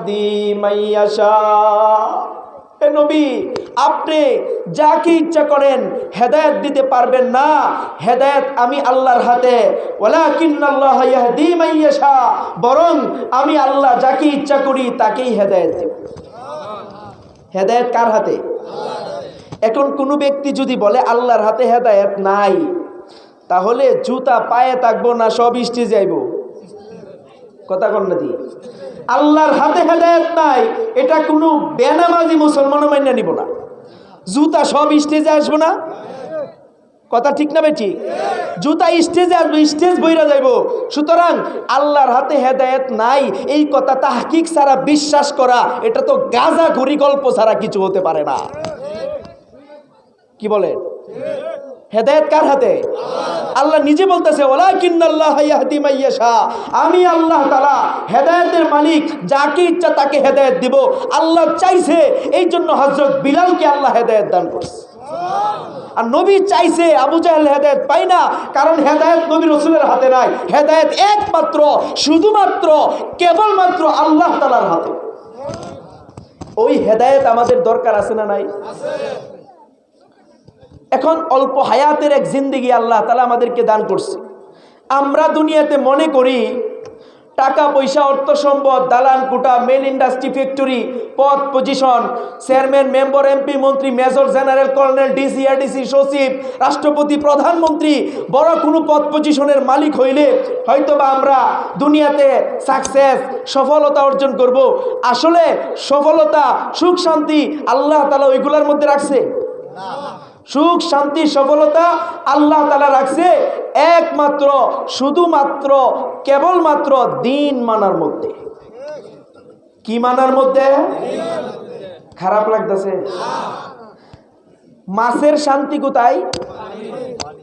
ইয়াহদি মাইয়াশা। হে নবী, আপনি যাকে ইচ্ছা করেন হেদায়েত দিতে পারবেন না, হেদায়েত আমি আল্লাহর হাতে। ওয়ালাকিন্নাল্লাহ ইয়াহদি মাইয়াশা, বরং আমি আল্লাহ যাকে ইচ্ছা করি তাকেই হেদায়েত দেব। হেদায়েত কার হাতে? এখন কোনো ব্যক্তি যদি বলে আল্লাহর হাতে হেদায়েত নাই, তাহলে জুতা পায়ে থাকবো না সব স্টেজে যাইব? কথা কন না দি। আল্লাহর হাতে হেদায়েত নাই, এটা কোনো বেনামাজি মুসলমানও মাইনা নিব না। জুতা সব স্টেজে আসবো না? কথা ঠিক না বেটি? জুতা স্টেজে আসবে, স্টেজ বইরা যাইব। সুতরাং আল্লাহর হাতে হেদায়েত নাই এই কথা তাহকিক ছাড়া বিশ্বাস করা, এটা তো গাঁজা ঘুরি গল্প ছাড়া কিছু হতে পারে না। কি বলেন? হেদায়েত কার হাতে? আল্লাহ নিজে বলতেছে ওয়ালাকিন্নাল্লাহ ইয়াহদি মাইয়াশা, আমি আল্লাহ তাআলা হেদায়েতের মালিক, যাকে ইচ্ছা তাকে হেদায়েত দিব। আল্লাহ চাইছে, এই জন্য হযরত বিলালকে আল্লাহ হেদায়েত দান করছে। আর নবী চাইছে, আবু জাহেল হেদায়েত পায় না, কারণ হেদায়েত নবী রাসূলের হাতে নাই। হেদায়েত একমাত্র, শুধুমাত্র, কেবলমাত্র আল্লাহ তাআলার হাতে। ওই হেদায়েত আমাদের দরকার আছে না নাই? এখন অল্প হায়াতের এক জিন্দেগি আল্লাহ তাআলা আমাদেরকে দান করছে। আমরা দুনিয়াতে মনে করি টাকা পয়সা, অর্থ সম্পদ, দালান কোঠা, মেল ইন্ডাস্ট্রি, ফ্যাক্টরি, পদ পজিশন, চেয়ারম্যান, মেম্বার, এমপি, মন্ত্রী, major, general, colonel, DC, ADC, সচিব, রাষ্ট্রপতি, প্রধানমন্ত্রী, বড় কোনো পদ পজিশনের মালিক হইলে হয়তোবা আমরা দুনিয়াতে সাকসেস, সফলতা অর্জন করব। আসলে সফলতা, সুখ, শান্তি আল্লাহ তাআলা ওইগুলোর মধ্যে রাখছে? সুখ, শান্তি, সফলতা আল্লাহ তাআলা রাখছে একমাত্র, শুধুমাত্র, কেবলমাত্র দিন মানার মধ্যে। কি মানার মধ্যে? খারাপ লাগতেছে? মাছের শান্তি কোথায়?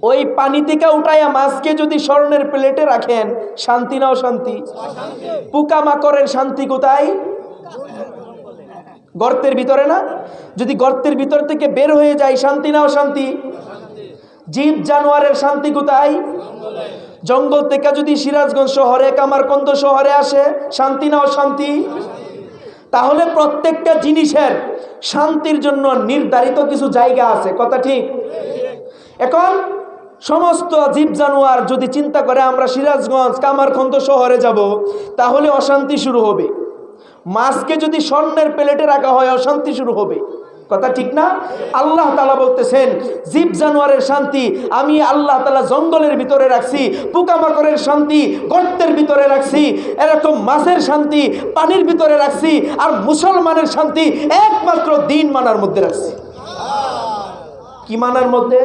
ওই পানি থেকে উঠাইয়া মাছকে যদি স্বর্ণের প্লেটে রাখেন, শান্তি না অশান্তি? পোকামাকড়ের শান্তি কোথায়? গর্তের ভিতরে না? যদি গর্তের ভিতর থেকে বের হয়ে যায়, শান্তি না অশান্তি? জীব জানোয়ারের শান্তি কোথায়? জঙ্গল থেকে যদি সিরাজগঞ্জ শহরে, কামারকন্দ শহরে আসে, শান্তি না অশান্তি? তাহলে প্রত্যেকটা জিনিসের শান্তির জন্য নির্ধারিত কিছু জায়গা আছে। কথা ঠিক? এখন সমস্ত জীব জানোয়ার যদি চিন্তা করে আমরা সিরাজগঞ্জ, কামারকন্দ শহরে যাব, তাহলে অশান্তি শুরু হবে। মাছকে যদি স্বর্ণের প্লেটে রাখা হয়, অশান্তি শুরু হবে। কথা ঠিক না? আল্লাহ তাআলা বলতেছেন জীব জানোয়ারের শান্তি আমি আল্লাহ তাআলা জঙ্গলের ভিতরে রাখছি, পোকামাকড়ের শান্তি গর্তের ভিতরে রাখছি, এরকম মাছের শান্তি পানির ভিতরে রাখছি, আর মুসলমানের শান্তি একমাত্র দিন মানার মধ্যে রাখছি। কি মানার মধ্যে?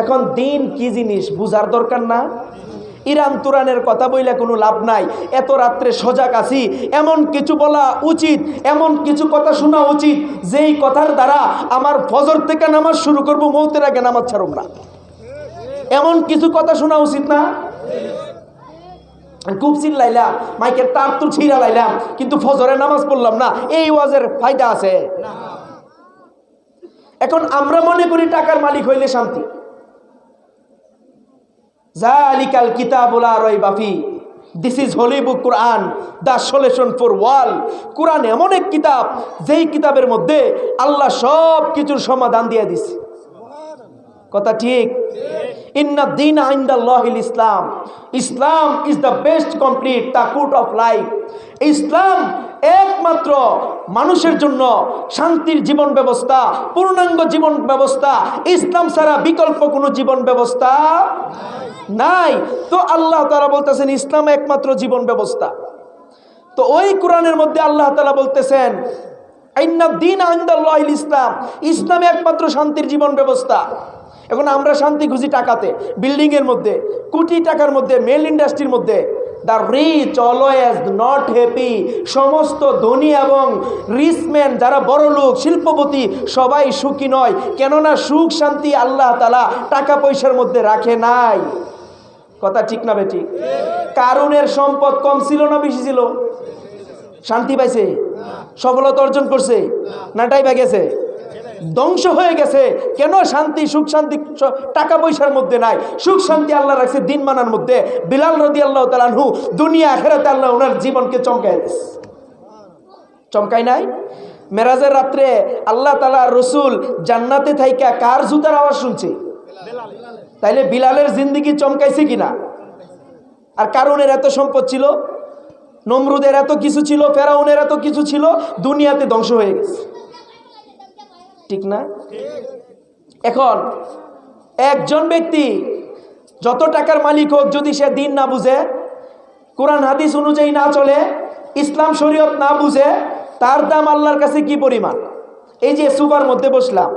এখন দিন কি জিনিস বুঝার দরকার না? ইরান তুরানের কথা বইলে কোনো লাভ নাই। এত রাত্রে সজাগ আছি, এমন কিছু বলা উচিত, এমন কিছু কথা শোনা উচিত যেই কথার দ্বারা আমার ফজর থেকে নামাজ শুরু করব, মৌতের আগে নামাজ ছাড়ব না। এমন কিছু কথা শোনা উচিত না? খুব চিল্লাইলাম, মাইকের তার তো ছিঁড়া লাইলাম, কিন্তু ফজরে নামাজ পড়লাম না, এই ওয়াজের ফায়দা আছে? এখন আমরা মনে করি টাকার মালিক হইলে শান্তি। জালিকাল কিতাবুল লা রাইবা ফি, this is holy book Quran, the solution for all. Quran এমন এক কিতাব, যেই কিতাবের মধ্যে আল্লাহ সব কিছুর সমাধান দিয়ে দিছে। কথা ঠিক? ইন্না দীনা ইনদাল্লাহিল ইসলাম, Islam is the best complete তাকুট অফ লাইফ। ইসলাম একমাত্র মানুষের জন্য শান্তির জীবন ব্যবস্থা, পূর্ণাঙ্গ জীবন ব্যবস্থা। ইসলাম ছাড়া বিকল্প কোনো জীবন ব্যবস্থা নাই। তো আল্লাহ তাআলা বলতেছেন ইসলাম একমাত্র জীবন ব্যবস্থা। তো ওই কোরআনের মধ্যে আল্লাহ তাআলা বলতেছেন ইন্না দীনা ইনদাল্লাহিল ইসলাম, ইসলাম একমাত্র শান্তির জীবন ব্যবস্থা। এখন আমরা শান্তি খুঁজি টাকাতে, বিল্ডিং এর মধ্যে, কোটি টাকার মধ্যে, মেল ইন্ডাস্ট্রির মধ্যে। The rich always not happy, সমস্ত ধনী এবং রিচম্যান যারা বড় লোক, শিল্পপতি, সবাই সুখী নয়। কেননা সুখ শান্তি আল্লাহ তাআলা টাকা পয়সার মধ্যে রাখে নাই। কথা ঠিক না বেটি? কারুনের সম্পদ কম ছিল না বেশি ছিল? শান্তি পাইছে? সফলতা অর্জন করছে? না টাইবা গেছে? ধ্বংস হয়ে গেছে। কেন? শান্তি, সুখ শান্তি টাকা পয়সার মধ্যে নাই। সুখ শান্তি আল্লাহ রাখছে দিন মানার মধ্যে। বিলাল রাদিয়াল্লাহু তাআলা আনহু দুনিয়া আখিরাতে আল্লাহ ওনার জীবনকে চমকায় দিয়েছে। চমকায় নাই? মেরাজের রাত্রে আল্লাহ তাআলা রসুল জান্নাতে থাইকা কার জুতার আওয়াজ শুনছে? তাইলে বিলালের জিন্দেগি চমকাইছে কিনা? আর কারণের এত সম্পদ ছিল, নমরুদের এত কিছু ছিল, ফেরাউনের এত কিছু ছিল, দুনিয়াতে ধ্বংস হয়ে গেছে, ঠিক না? এখন একজন ব্যক্তি যত টাকার মালিক হোক, যদি সে দিন না বুঝে, কোরআন হাদিস অনুযায়ী না চলে, ইসলাম শরীয়ত না বুঝে, তার দাম আল্লাহর কাছে কি পরিমাণ? এই যে সুপার মধ্যে বসলাম,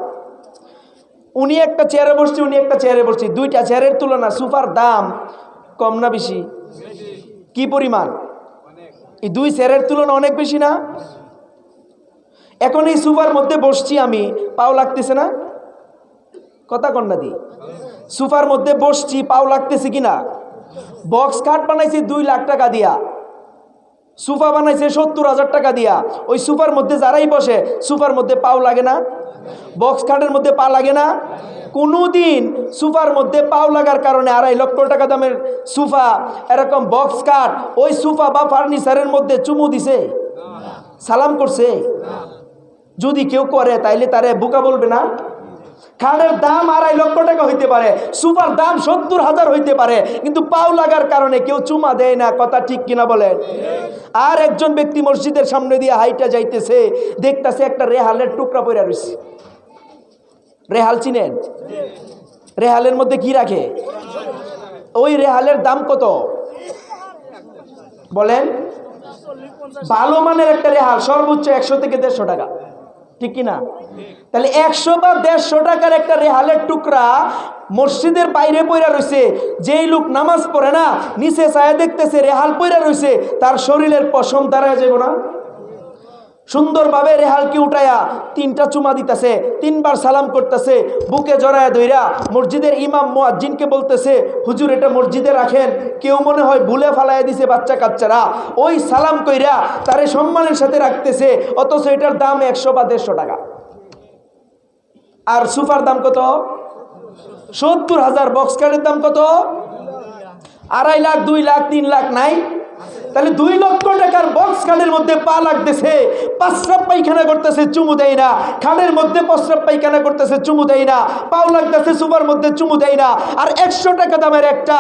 উনি একটা চেয়ারে বসছে, উনি একটা চেয়ারে বসছে, দুইটা চেয়ারের তুলনা সুপার দাম কম না বেশি? কি পরিমাণ? এই দুই চেয়ারের তুলনা অনেক বেশি না? এখন এই সুপার মধ্যে বসছি আমি, পাও লাগতেছে না? কথা কন্যা দি, সুপার মধ্যে বসছি, পাও লাগতেছে কিনা? বক্স খাট বানাইছে 2 লাখ টাকা দিয়া, সোফা বানাইছে 70,000 টাকা দিয়া, ওই সোফার মধ্যে যারাই বসে, সোফার মধ্যে পাও লাগে না? বক্স খাটের মধ্যে পা লাগে না? কোনোদিন সোফার মধ্যে পাও লাগার কারণে 2.5 লক্ষ টাকা দামের সোফা, এরকম বক্স খাট, ওই সোফা বা ফার্নিচারের মধ্যে চুমু দিছে? সালাম করছে? যদি কেউ করে তাইলে তারে বোকা বলবে না? খাটের দাম 2.5 লক্ষ টাকা হইতে পারে, সোফার দাম 70,000 হইতে পারে, কিন্তু পাও লাগার কারণে কেউ চুমা দেয় না। কথা ঠিক কিনা বলেন? আর একজন ব্যক্তি মসজিদের সামনে দিয়ে হাইটা যাইতেছে, দেখতেছে একটা রেহালের টুকরা পড়ে রয়েছে। রেহাল চিনেন? রেহালের মধ্যে কি রাখে? ওই রেহালের দাম কত বলেন? ভালো মানের একটা রেহাল সর্বোচ্চ 100 থেকে 150 টাকা, ঠিক কিনা? তাহলে 100 বা 150 টাকার একটা রেহালের টুকরা মসজিদের বাইরে পইরা রয়েছে। যেই লোক নামাজ পড়ে না, নিচে ছায়া দেখতেছে রেহাল পইরা রয়েছে, তার শরীরের পশম দাঁড়ায় যাব না? সুন্দরভাবে রেহালকে উঠায়া 3টা চুমা দিতেছে, 3 বার সালাম করতেছে, বুকে জড়ায় ধইরা মসজিদের ইমাম মুয়াজ্জিনকে বলতেছে, হুজুর এটা মসজিদে রাখেন, কেউ মনে হয় ভুলে ফালাইয়া দিছে বাচ্চা কাচ্চারা। ওই সালাম কইরা তারে সম্মানের সাথে রাখতেছে, অথচ এটার দাম 100 বা 150 টাকা। আর সোফার দাম কত? 70,000। বক্স কার্ডের দাম কত? 2.5 লাখ, 2 লাখ, 3 লাখ নাই? তাহলে 2 লক্ষ টাকার বক্স খাটের মধ্যে পা লাগতেছে, প্রস্রাব পায়খানা করতেছে, চুমু দেয় না। খাটের মধ্যে প্রস্রাব পায়খানা করতেছে, চুমু দেয় না। পাও লাগতেছে, সুপার মধ্যে চুমু দেয় না। আর 100 টাকা দামের একটা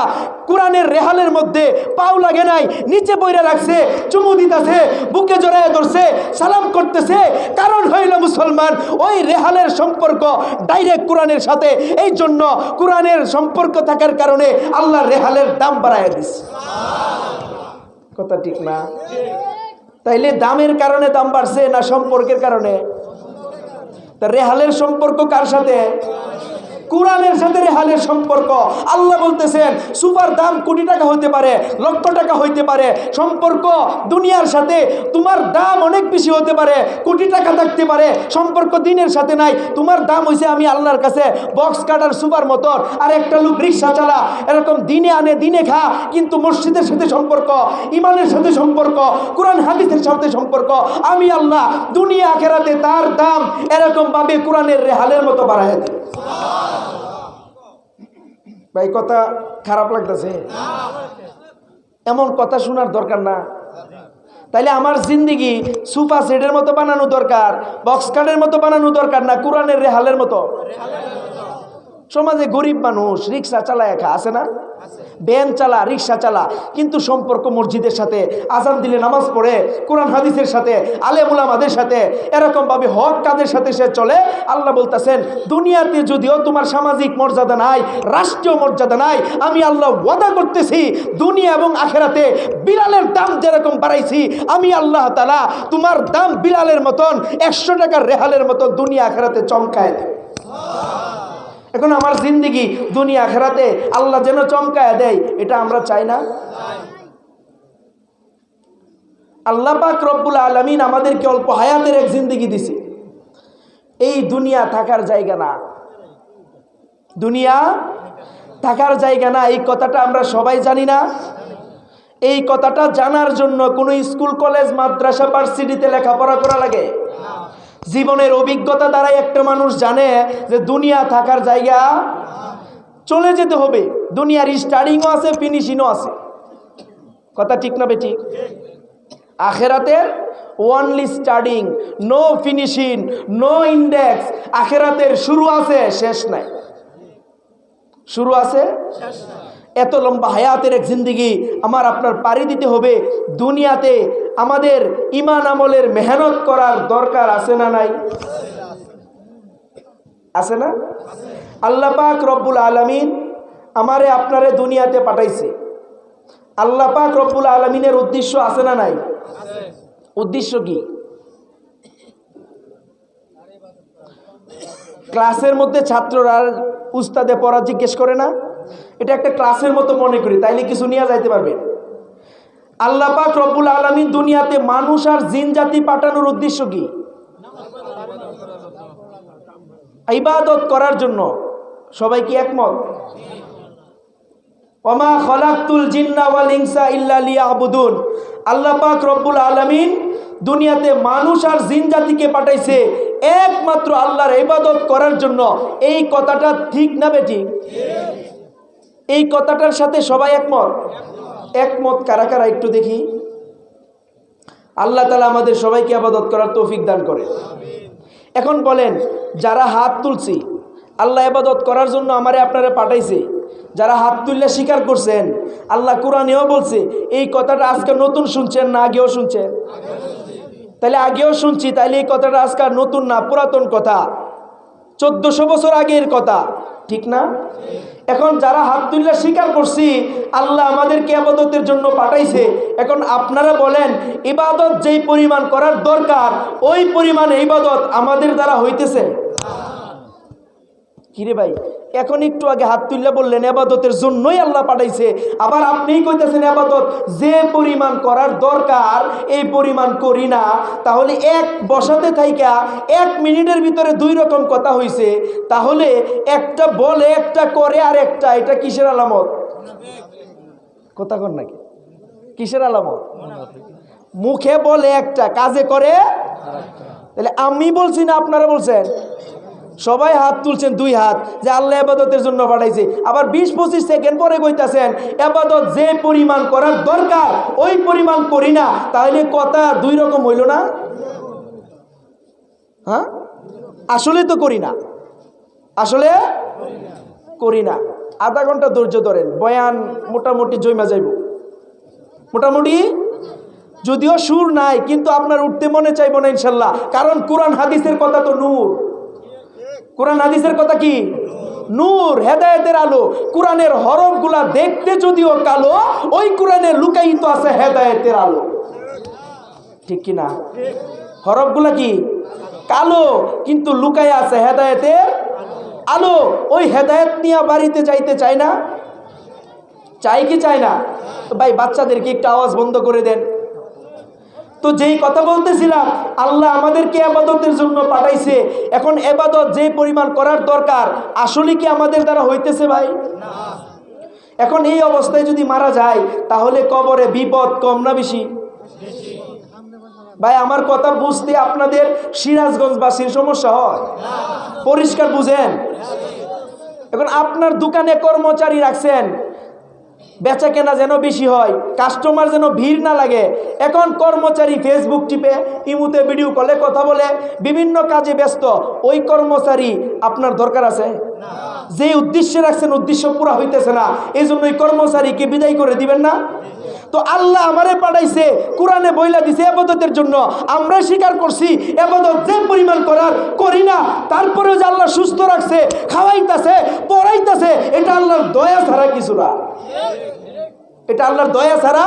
কোরআনের রেহালের মধ্যে পাও লাগে নাই, নিচে বইরা রাখছে, চুমু দিতেছে, বুকে জড়ায় ধরছে, সালাম করতেছে। কারণ হইল মুসলমান, ওই রেহালের সম্পর্ক ডাইরেক্ট কোরআনের সাথে। এই জন্য কোরআনের সম্পর্ক থাকার কারণে আল্লাহ রেহালের দাম বাড়ায় দিচ্ছে। কথা ঠিক না? তাইলে দামের কারণে দাম বাড়ছে না সম্পর্কের কারণে? তা রেহালের সম্পর্ক কার সাথে? কোরআনের সাথে রেহালের সম্পর্ক। আল্লাহ বলতেছেন সুপার দাম কোটি টাকা হইতে পারে, লক্ষ টাকা হইতে পারে, সম্পর্ক দুনিয়ার সাথে তোমার দাম অনেক বেশি হতে পারে, কোটি টাকা থাকতে পারে, সম্পর্ক দিনের সাথে নাই। তোমার দাম হইছে আমি আল্লাহর কাছে বক্স কাটার সুপার মোটর। আর একটা লোক রিক্সা চালা, এরকম দিনে আনে দিনে খা, কিন্তু মসজিদের সাথে সম্পর্ক, ইমানের সাথে সম্পর্ক, কোরআন হাদিসের সাথে সম্পর্ক, আমি আল্লাহ দুনিয়া আখিরাতে তার দাম এরকম ভাবে কোরআনের রেহালের মতো বাড়ায় দেয়। ভাই কথা খারাপ লাগতেছে? এমন কথা শোনার দরকার না। তাইলে আমার জিন্দেগি সোফা সেটের মতো বানানো দরকার, বক্স কাটের মতো বানানো দরকার না, কোরআনের রেহালের মতো। সমাজে গরিব মানুষ রিক্সা চালায় একা আছে না? ভ্যান চালা, রিক্সা চালা, কিন্তু সম্পর্ক মসজিদের সাথে, আজান দিলে নামাজ পড়ে, কোরআন হাদিসের সাথে, আলেম উলামাদের সাথে, এরকম ভাবে হক কাদের সাথে সে চলে। আল্লাহ বলতেছেন দুনিয়াতে যদিও তোমার সামাজিক মর্যাদা নাই, রাষ্ট্রীয় মর্যাদা নাই, আমি আল্লাহ ওয়াদা করতেছি দুনিয়া এবং আখিরাতে বিলালের দাম যেরকম বাড়াইছি, আমি আল্লাহ তাআলা তোমার দাম বিলালের মতন 100 টাকার রেহালের মতন দুনিয়া আখিরাতে চমকায় দেয়। এখন আমার জিন্দেগি দুনিয়া আখিরাতে আল্লাহ যেন চমকায় দেয়, এটা আমরা চাই না? আল্লাহ পাক রব্বুল আলামিন আমাদেরকে অল্প হায়াতের এক জিন্দেগি দিছে। এই দুনিয়া থাকার জায়গা না, দুনিয়া থাকার জায়গা না। এই কথাটা আমরা সবাই জানি না? এই কথাটা জানার জন্য কোনো স্কুল কলেজ মাদ্রাসা ভার্সিটিতে লেখাপড়া করা লাগে? জীবনের অভিজ্ঞতা দ্বারাই একটা মানুষ জানে যে দুনিয়া থাকার জায়গা, চলে যেতে হবে। দুনিয়ার স্টার্টিংও আছে, ফিনিশিংও আছে। কথা ঠিক না বেঠিক? আখিরাতের only starting, no finishing, no index. আখিরাতের শুরু আছে, শেষ নাই। শুরু আছে, এত লম্বা হায়াতের এক জিন্দেগি আমার আপনার পাড়ি দিতে হবে। দুনিয়াতে আমাদের ঈমান আমলের মেহনত করার দরকার আছে না নাই? আছে না? আল্লাহ পাক রব্বুল আলামিন আমারে আপনারে দুনিয়াতে পাঠাইছে। আল্লাহ পাক রব্বুল আলামিনের উদ্দেশ্য আছে না নাই? উদ্দেশ্য কি? ক্লাসের মধ্যে ছাত্ররা উস্তাদে পড়া জিজ্ঞেস করে না? এটা একটা ক্লাসের মতো মনে করি, তাইলে কিছু নিয়ে যাইতে পারবে। আল্লাহ পাক রব্বুল আলামিন দুনিয়াতে মানুষ আর জিন জাতি পাঠানোর উদ্দেশ্য কি? ইবাদত করার জন্য। সবাই কি একমত? ওমা খলাকতুল জিন্না ওয়াল ইনসা ইল্লা লিয়াবুদুন। আল্লাহ পাক রব্বুল আলামিন দুনিয়াতে মানুষ আর জিন জাতিকে পাঠাইছে একমাত্র আল্লাহর ইবাদত করার জন্য। এই কথাটা ঠিক না বেঠিক? এই কথাটার সাথে সবাই একমত? একমত কারা কারা একটু দেখি। আল্লাহ তাআলা আমাদের সবাইকে ইবাদত করার তৌফিক দান করে। এখন বলেন, যারা হাত তুলছি আল্লাহ ইবাদত করার জন্য আমারে আপনারা পাঠাইছে, যারা হাত তুললে স্বীকার করছেন, আল্লাহ কোরআনেও বলছে, এই কথাটা আজকে নতুন শুনছেন না আগেও শুনছেন? তাহলে আগেও শুনছি, তাইলে এই কথাটা আজকে নতুন না, পুরাতন কথা, 1400 বছর আগের কথা, ঠিক না? এখন যারা হাত তুললে স্বীকার করছি আল্লাহ আমাদেরকে ইবাদতের জন্য পাঠাইছে, এখন আপনারা বলেন ইবাদত যেই পরিমাণ করার দরকার ওই পরিমাণ ইবাদত আমাদের দ্বারা হইতেছে? কিরে ভাই, এখন একটু আগে হাত তুললে বললেন ইবাদতের জন্যই আল্লাহ পাঠাইছে, আবার আপনিই কইতেছেন ইবাদত যে পরিমাণ করার দরকার এই পরিমাণ করি না। তাহলে এক বসাতে থাইকা 1 মিনিটের ভিতরে 2 রকম কথা হইছে। তাহলে একটা বলে একটা করে আর একটা, এটা কিসের আলামত? কথা কন নাকি? কিসের আলামত? মুখে বলে একটা, কাজে করে। তাহলে আমি বলছি না আপনারা বলছেন? সবাই হাত তুলছেন 2 হাত, যে আল্লাহ ইবাদতের জন্য পাঠাইছে। আবার 20-25 সেকেন্ড পরে কইতাছেন ইবাদত যে পরিমাণ করার দরকার ওই পরিমাণ করি না। তাহলে কথা 2 রকম হইল না? হ্যাঁ, আসলে তো করি না, আসলে করি না। আধা ঘন্টা ধৈর্য ধরেন, বয়ান মোটামুটি জমা যাইব। মোটামুটি, যদিও সুর নাই, কিন্তু আপনার উঠতে মনে চাইব না ইনশাল্লাহ, কারণ কোরআন হাদিসের কথা তো নূর। কোরআন হাদিসের কথা কি? নূর, হেদায়েতের আলো। কোরআনের হরফগুলা দেখতে যদিও কালো, ওই কোরআনে লুকায়িত আছে হেদায়েতের আলো, ঠিক কি না? হরফগুলা কি কালো, কিন্তু লুকায় আছে হেদায়েতের আলো। ওই হেদায়েত নিয়ে বাড়িতে যাইতে চায় না? চাই কি চায় না? তো ভাই বাচ্চাদেরকে একটু আওয়াজ বন্ধ করে দেন তো। যেই কথা বলতেছিলাম, আল্লাহ আমাদেরকে ইবাদতের জন্য পাঠাইছে। এখন ইবাদত যে পরিমাণ করার দরকার আসলে কি আমাদের দ্বারা হইতেছে ভাই? না। এখন এই অবস্থায় যদি মারা যায় তাহলে কবরে বিপদ কম না বেশি? ভাই আমার কথা বুঝতে আপনাদের সিরাজগঞ্জবাসীর সমস্যা হয়? পরিষ্কার বুঝেন। এখন আপনার দোকানে কর্মচারী রাখছেন, বেচা কেনা যেন বেশি হয়, কাস্টমার যেন ভিড় না লাগে। এখন কর্মচারী ফেসবুক টিপে, ইমুতে ভিডিও কলে কথা বলে, বিভিন্ন কাজে ব্যস্ত। ওই কর্মচারী আপনার দরকার আছে? যে উদ্দেশ্যে রাখছেন উদ্দেশ্য পুরা হইতেছে না, এই জন্য ওই কর্মচারীকে বিদায় করে দিবেন না? তো আল্লাহ আমারে পাঠাইছে, কোরআনে বইলা দিছে ইবাদতের জন্য। আমরা স্বীকার করছি ইবাদত যে পরিমাণ করার করি না, তারপরেও যে আল্লাহ সুস্থ রাখছে, খাওয়াইতেছে, পড়াইতেছে, এটা আল্লাহর দয়া ছাড়া কিছু না। এটা আল্লাহর দয়া ছাড়া,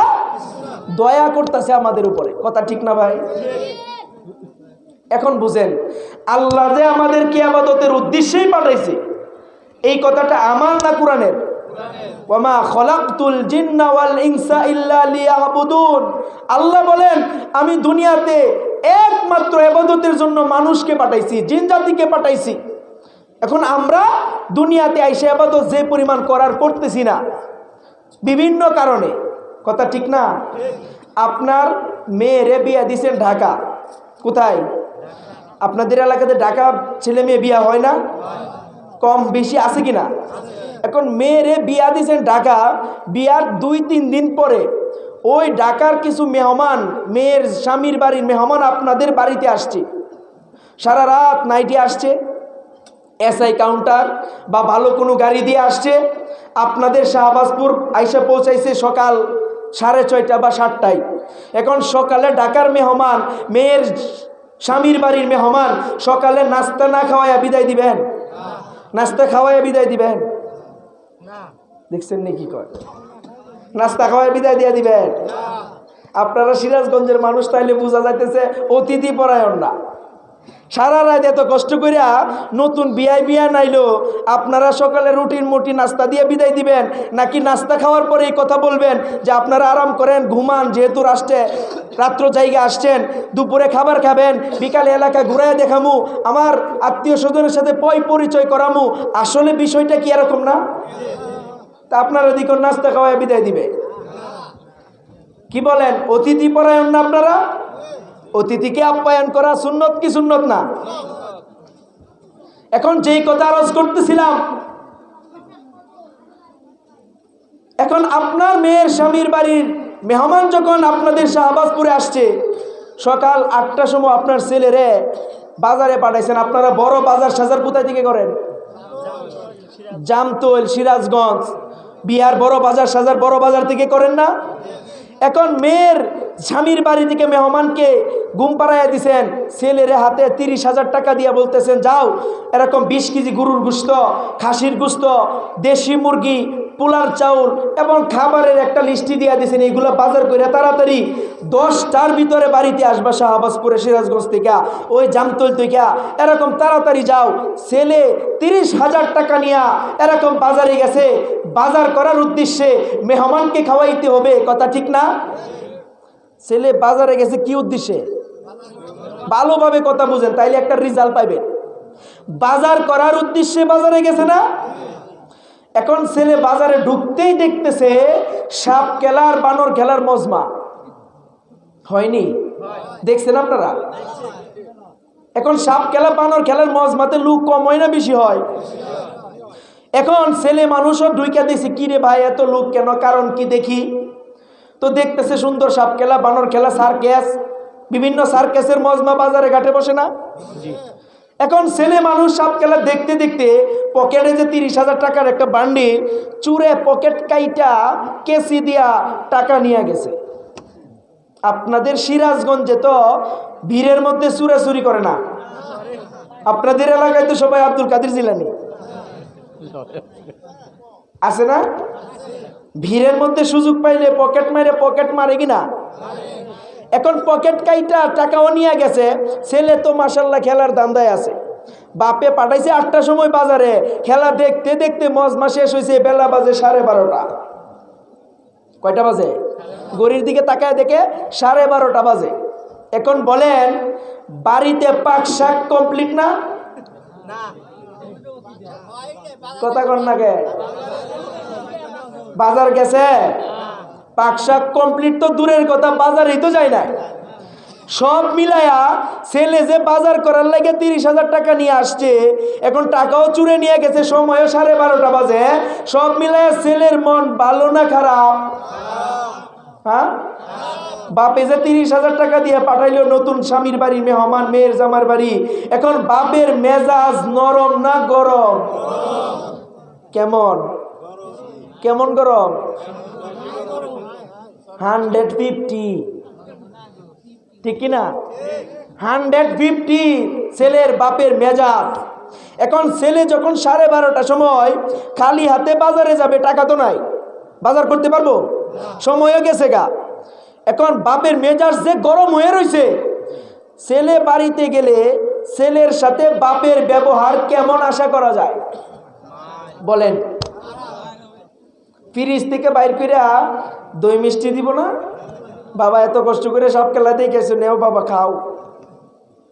দয়া করতেছে আমাদের উপরে। কথা ঠিক না ভাই? এখন বুঝেন, আল্লাহ যে আমাদেরকে ইবাদতের উদ্দেশ্যেই পাঠাইছে, এই কথাটা আমার না কোরআনের? ওয়ামা খলাকতুল জিন্না ওয়াল ইনসা ইল্লা লিয়াবুদুন। আল্লাহ বলেন আমি দুনিয়াতে একমাত্র ইবাদতের জন্য মানুষকে পাঠাইছি, জিন জাতিকে পাঠাইছি। এখন আমরা দুনিয়াতে আইসা ইবাদত যে পরিমাণ করার করতেছি না বিভিন্ন কারণে। কথা ঠিক না? আপনার মেয়েরে বিয়া দিছেন ঢাকা, কোথায়? আপনাদের এলাকাতে ঢাকা ছেলে মেয়ে বিয়া হয় না? কম বেশি আছে কিনা? এখন মেয়েরে বিয়া দিছেন ঢাকা, বিয়ার 2-3 দিন পরে ওই ঢাকার কিছু মেহমান, মেয়ের স্বামীর বাড়ির মেহমান আপনাদের বাড়িতে আসছে, সারা রাত নাইটে আসছে, এসআই কাউন্টার বা ভালো কোনো গাড়ি দিয়ে আসছে, আপনাদের শাহবাজপুর আইসা পৌঁছাইছে সকাল 6:30 বা 7টায়। এখন সকালে ঢাকার মেহমান, মেয়ের স্বামীর বাড়ির মেহমান, সকালে নাস্তা না খাওয়াইয়া বিদায় দিবেন? নাস্তা খাওয়াইয়া বিদায় দিবেন? দেখছেন নি কি কয়? নাস্তা খাওয়াইয়া বিদায় দিয়ে দিবেন? আপনারা সিরাজগঞ্জের মানুষ, তাইলে বোঝা যাইতেছে অতিথি পরায়ণ না। সারা রাত এত কষ্ট করিয়া নতুন বিয়া নাইলো, আপনারা সকালে রুটিন মুটি নাস্তা দিয়ে বিদায় দিবেন, নাকি নাস্তা খাওয়ার পরে এই কথা বলবেন যে আপনারা আরাম করেন, ঘুমান, যেহেতু রাত্র জায়গা আসছেন, দুপুরে খাবার খাবেন, বিকালে এলাকা ঘুরাইয়া দেখামু, আমার আত্মীয় স্বজনের সাথে পরিচয় করামু? আসলে বিষয়টা কি এরকম না? তা আপনারা দেখুন নাস্তা খাওয়ায় বিদায় দিবে। কি বলেন, অতিথি পরায়ণ না আপনারা? অতিথিকে আপ্যায়ন করা সুন্নত কি সুন্নত না? এখন যেই কথা আরজ করতেছিলাম, এখন আপনার মেয়ের স্বামীর বাড়ির মেহমান যখন আপনাদের শাহবাজপুরে আসছে, সকাল 8টার সময় আপনার ছেলেরে বাজারে পাঠাইছেন। আপনারা বড় বাজার সাজার কোথায় থেকে করেন? জামতৈল, সিরাজগঞ্জ, বিহার বড় বাজার সাজার বড় বাজার থেকে করেন না? এখন মেয়ের স্বামীর বাড়ি থেকে মেহমানকে ঘুম পাড়াইয়া দিছেন, ছেলের হাতে 30,000 টাকা দিয়ে বলতেছেন যাও এরকম 20 কেজি গরুর গোস্ত, খাসির গোস্ত, দেশি মুরগি, পোলার চাউল এবং খাবারের একটা লিস্টি দিয়ে দিয়েছেন, এইগুলো বাজার করে তাড়াতাড়ি 10টার ভিতরে বাড়িতে আসবা শাহবাজপুরে সিরাজগঞ্জ থেকে, ওই জামতল থেকে, এরকম তাড়াতাড়ি যাও। ছেলে 30,000 টাকা নিয়ে এরকম বাজারে গেছে, বাজার করার উদ্দেশ্যে মেহমানকে খাওয়াইতে হবে, কথা ঠিক না? ছেলে বাজারে গেছে কি উদ্দেশ্যে? ভালোভাবে কথা বুঝেন, তাইলে একটা রেজাল্ট পাইবেন। বাজার করার উদ্দেশ্যে বাজারে গেছে না? এখন ছেলে বাজারে ঢুকতেই দেখতেছে সাপ খেলার, বানর খেলার মজমা হয়নি? দেখছেন আপনারা? এখন সাপ খেলা, বানর খেলার মজমাতে লোক কম হয় না বেশি হয়? এখন ছেলে মানুষও ঢুইকা দিয়েছে, কি রে ভাই এত লোক কেন, কারণ কি দেখি, তো দেখতেছে সুন্দর সাপ খেলা, বানর খেলা, সার্কাস, বিভিন্ন সার্কাসের মজমা বাজারে ঘাটে বসে না? এখন ছেলে মানুষ সাপ খেলা দেখতে দেখতে পকেটে যে 30,000 টাকার একটা বান্ডিল চুরে পকেট কাইটা কেসি দিয়া টাকা নিয়ে গেছে। আপনাদের সিরাজগঞ্জে তো ভিড়ের মধ্যে চুরাচুরি করে না? আপনাদের এলাকায় তো সবাই আব্দুল কাদের জিলানী আছে না? ভিড়ের মধ্যে সুযোগ পাইলে পকেট মারে কিনা? এখন পকেট কাইটা টাকাও নিয়ে গেছে। ছেলে তো মাশাল্লাহ খেলার ধান্দায় আছে, বাপে পাঠাইছে 8টার সময় বাজারে, খেলা দেখতে দেখতে মজমা শেষ হয়েছে, বেলা বাজে 12:30। কয়টা বাজে? ঘড়ির দিকে তাকায় দেখে 12:30 বাজে। এখন বলেন বাড়িতে পাক শাক কমপ্লিট না? কথা কন না কে? বাজার গেছে, পাক শাক কমপ্লিট তো দূরের কথা, বাজারেই তো যায় না। সব মিলায়া ছেলে যে বাজার করার লাগে 30,000 টাকা নিয়ে আসছে, এখন টাকাও চুরে নিয়ে গেছে, সময়ও 12:30 বাজে। সব মিলায়া ছেলের মন ভালো না খারাপ? হ্যাঁ, বাপে যে 30,000 টাকা দিয়ে পাঠাইলো নতুন স্বামীর বাড়ি মেহমান, মেয়ের জামার বাড়ি, এখন বাপের মেজাজ নরম না গরম? কেমন কেমন গরম? 150, ঠিক কিনা? 150 ছেলের বাপের মেজাজ। এখন ছেলে যখন 12:30টার সময় খালি হাতে বাজারে যাবে, টাকা তো নাই, বাজার করতে পারবো? সময়ও গেছে গা। এখন বাপের মেজাজ যে গরম হয়ে রয়েছে, ছেলে বাড়িতে গেলে ছেলের সাথে বাপের ব্যবহার কেমন আশা করা যায় বলেন? ফ্রিজ থেকে বাইর করে দই মিষ্টি দিব না, বাবা এত কষ্ট করে সব খেলাতেই গেছে, নেও বাবা খাও,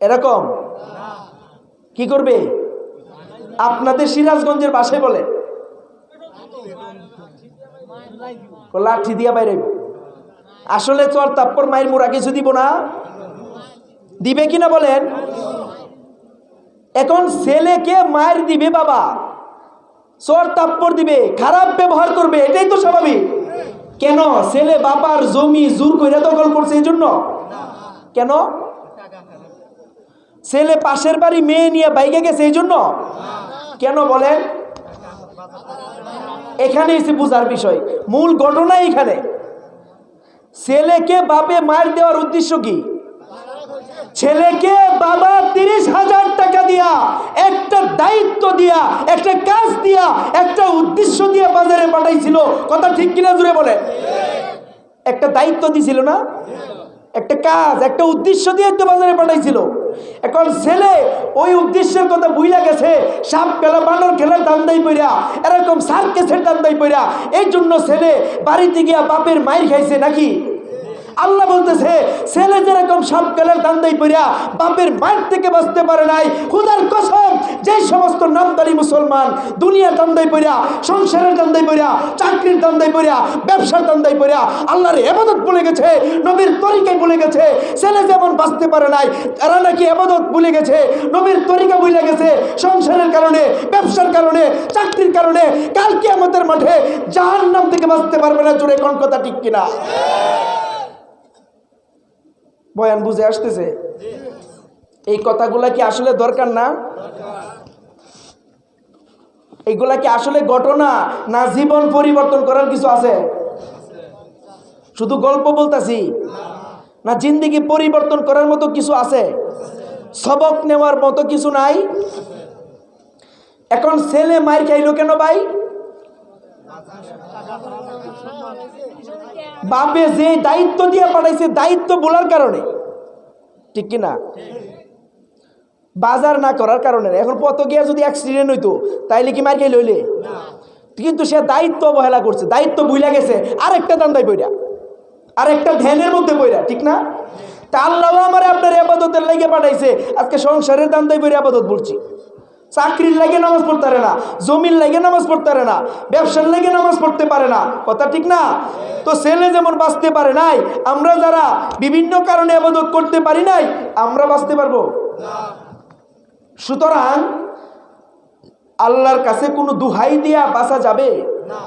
এরকম কি করবে? আপনাদের সিরাজগঞ্জের বাসায় বলে লাঠি দিয়া বাইরে, আসলে চর তাপ্পর মায়ের মুরা কিছু দিব না? দিবে কিনা বলেন? এখন ছেলেকে মায়ের দিবে বাবা, চর তাপ্পর দিবে, খারাপ ব্যবহার করবে, এটাই তো স্বাভাবিক। কেন? ছেলে বাবার জমি জোর করে দখল করছে এই জন্য? কেন? ছেলে পাশের বাড়ি মেয়ে নিয়ে বাইকে গেছে এই জন্য? কেন বলেন? এখানে এসে বুঝার বিষয়, মূল ঘটনা এখানে। ছেলেকে বাপে মার দেওয়ার উদ্দেশ্য কি? ছেলেকে বাবা 30,000 টাকা দিয়া, একটা দায়িত্ব দিয়া, একটা কাজ দিয়া, একটা উদ্দেশ্য দিয়া বাজারে পাঠাইছিল। কথা ঠিক কিনা জুড়ে বলে? একটা দায়িত্ব দিছিল না? একটা কাজ, একটা উদ্দেশ্য দিয়ে তো বাজারে পাঠাইছিল। এখন ছেলে ওই উদ্দেশ্যের কথা ভুইলা গেছে, সাপ খেলা বানর খেলার দান্দাই পইরা, এরকম সার্কেসের দান্দাই পইরা। এই জন্য ছেলে বাড়িতে গিয়া বাপের মাইর খাইছে নাকি? আল্লাহ বলতেছে ছেলে যেরকম সাপ খেলার দান্দাই পইরা বাপের মায়ের থেকে বাঁচতে পারে নাই, খোদার কসম যে সমস্ত নামদারি মুসলমান দুনিয়ার দান্দাই পইরা, সংসারের দান্দাই পইরা, চাকরির দান্দাই পইরা, ব্যবসার দান্দাই পইরা আল্লাহর ইবাদত ভুলে গেছে, নবীর তরিকায় ভুলে গেছে। ছেলে যেমন বাঁচতে পারে নাই, এরা নাকি ইবাদত ভুলে গেছে, নবীর তরিকা ভুলে গেছে। সংসারের কারণে, ব্যবসার কারণে, চাকরির কারণে কাল কিয়ামতের মাঠে জাহান্নাম থেকে বাঁচতে পারবে না। জোরে কোন কথা ঠিক কিনা? বয়ান বুঝে আসতেছে? এই কথাগুলা কি আসলে দরকার না? এইগুলা কি আসলে ঘটনা না জীবন পরিবর্তন করার কিছু আছে? শুধু গল্প বলতাছি না, জিন্দেগি পরিবর্তন করার মতো কিছু আছে? সবক নেওয়ার মতো কিছু নাই? এখন ছেলে মার খাইলো কেন ভাই? বাপে যে দায়িত্ব দিয়ে পাঠাইছে, দায়িত্ব বলার কারণে, ঠিক কিনা? বাজার না করার কারণে। এখন পথ গিয়া যদি অ্যাক্সিডেন্ট হইতো তাইলে কি মার খাই লইলে? কিন্তু সে দায়িত্ব অবহেলা করছে, দায়িত্ব ভুলে গেছে, আরেকটা দান্দাই বইরা, আরেকটা ধ্যানের মধ্যে বইরা, ঠিক না? তা আল্লাহ আমার আপনার ইবাদতের লাগে পাঠাইছে, আজকে সংসারের দান্দাই বইরা ইবাদত বলছি। চাকরির লাগে নামাজ পড়তে পারে না, জমির লাগে নামাজ পড়তে পারে না, ব্যবসার লাগে নামাজ পড়তে পারে না। কথা ঠিক না? তো ছেলে যেমন বাঁচতে পারে নাই, আমরা যারা বিভিন্ন কারণে ইবাদত করতে পারি নাই, আমরা বাঁচতে পারবো? সুতরাং আল্লাহর কাছে কোনো দুহাই দিয়া বাঁচা যাবে না।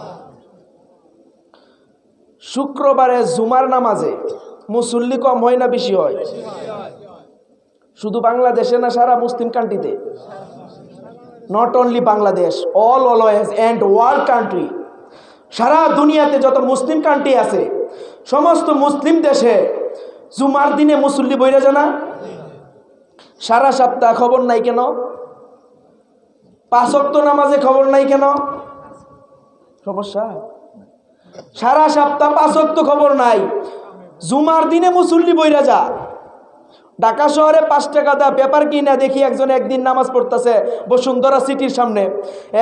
শুক্রবারে জুমার নামাজে মুসল্লি কম হয় না বেশি হয়? শুধু বাংলাদেশে না, সারা মুসলিম কান্ট্রিতে? Not only Bangladesh, all always and world country. সারা দুনিয়াতে যত মুসলিম কান্ট্রি আছে, সমস্ত মুসলিম দেশে জুমার দিনে মুসল্লি বইরা জানা। সারা সপ্তাহ খবর নাই কেন? 5 ওয়াক্ত নামাজে খবর নাই কেন? সমস্যা? সারা সপ্তাহ 5 ওয়াক্ত খবর নাই, জুমার দিনে মুসল্লি বইরা যা। ঢাকা শহরে 5 টাকা দা পেপার কিনা দেখি একজন একদিন নামাজ পড়তেছে বসুন্ধরা সিটির সামনে,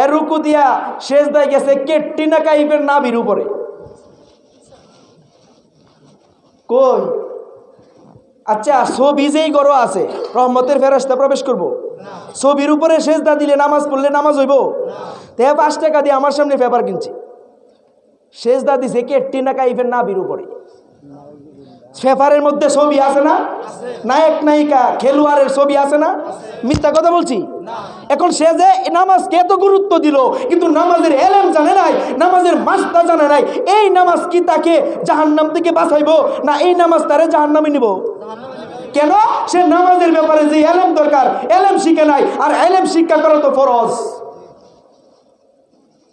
এর রুকু দিয়া সেজদায় গেছে কেট্টিনা কাইফের নাভির উপরে। কই? আচ্ছা, ছবি যেই গড় আছে রহমতের ফেরেশতা প্রবেশ করব? ছবির উপরে সেজদা দিলে নামাজ পড়লে নামাজ হইব? তে 5 টাকা দিয়ে আমার সামনে পেপার কিনছে, সেজদা দিছে কেট্টিনা কাইফের নাভির উপরে। পেপারের মধ্যে ছবি আছে না? নায়ক নায়িকা খেলোয়াড়ের ছবি আছে না? মিথ্যা কথা বলছি? এখন সে যে নামাজকে এত গুরুত্ব দিল, কিন্তু নামাজের এলেম জানে নাই, নামাজের মাসটা জানে নাই। এই নামাজ কি তাকে জাহান্নাম থেকে বাঁচাইবো, না এই নামাজ তারে জাহান্নামে নিব? কেন? সে নামাজের ব্যাপারে যে এলেম দরকার, এলেম শিখে নাই। আর এলেম শিক্ষা করা তো ফরজ।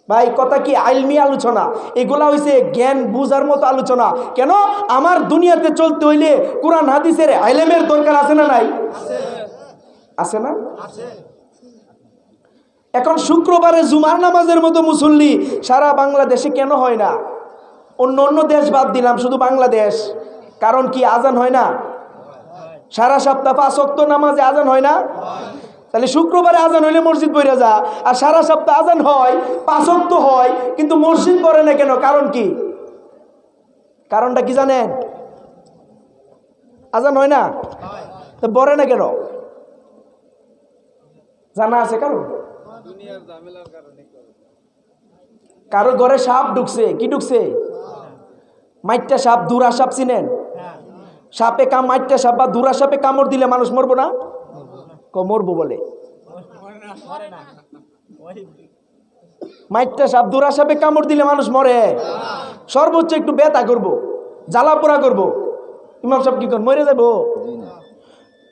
ভাই, কথা কি আইলমি আলোচনা? এগুলা হইছে জ্ঞান বুঝার মতো আলোচনা। কেন? আমার দুনিয়াতে চলতে হইলে কোরআন হাদিসের ইলমের দরকার আছে না নাই? আছে না? এখন শুক্রবারে জুমার নামাজের মতো মুসল্লি সারা বাংলাদেশে কেন হয় না? অন্য অন্য দেশ বাদ দিলাম, শুধু বাংলাদেশ। কারণ কি? আজান হয় না? সারা সপ্তাহ 5 ওয়াক্ত নামাজে আজান হয় না? তাহলে শুক্রবারে আজান হইলে মসজিদ বইরা যা, আর সারা সপ্তাহ আজান হয়, 5 ওয়াক্ত হয়, কিন্তু মসজিদ পড়ে না কেন? কারণ কি? কারণটা কি জানেন? আজান হয় না তো পড়ে না কেন? জানা আছে কারণ? কারো ঘরে সাপ ঢুকছে। কি ঢুকছে? মাইটটা সাপ, দুরা সাপ চিনেন? সাপে মাইটটা সাপ বা দুরা সাপে কামড় দিলে মানুষ মরবো না? মরবো বলে। মাইটটা সাপ দুরা সাপে কামড় দিলে মানুষ মরে? সর্বোচ্চ একটু ব্যথা করব, জ্বালাপোড়া করব। ইমাম সাহেব কি কর, মরে যাব?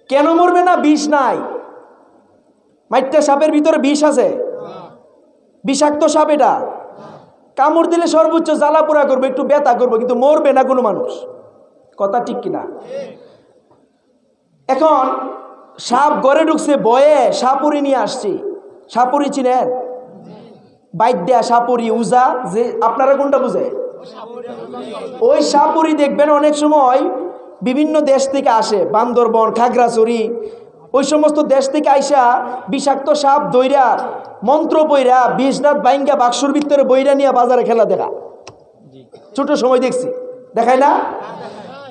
কেন মরবে না? বিষ নাই। মাইটটা সাপের ভিতরে বিষ আছে, বিষাক্ত সাপ। এটা কামড় দিলে সর্বোচ্চ জ্বালাপোড়া করবো, একটু ব্যথা করবো, কিন্তু মরবে না কোনো মানুষ। কথা ঠিক কিনা? এখন সাপ ঘরে ঢুকছে, বয়ে সাপুরি নিয়ে আসছি। সাপুরি চিনেন? বাইট দেয়া সাপুরি, উজা, যে আপনারা কোনটা বুঝে? ওই সাপুরি দেখবেন অনেক সময় বিভিন্ন দেশ থেকে আসে, বান্দরবন, খাগড়াছড়ি, ওই সমস্ত দেশ থেকে আইসা বিষাক্ত সাপ দইরা মন্ত্র বইরা বিষনাথ বাইঙ্গা বাক্সর ভিতরে বইরা নিয়ে বাজারে খেলা দেখা, ছোট সময় দেখছি, দেখায় না?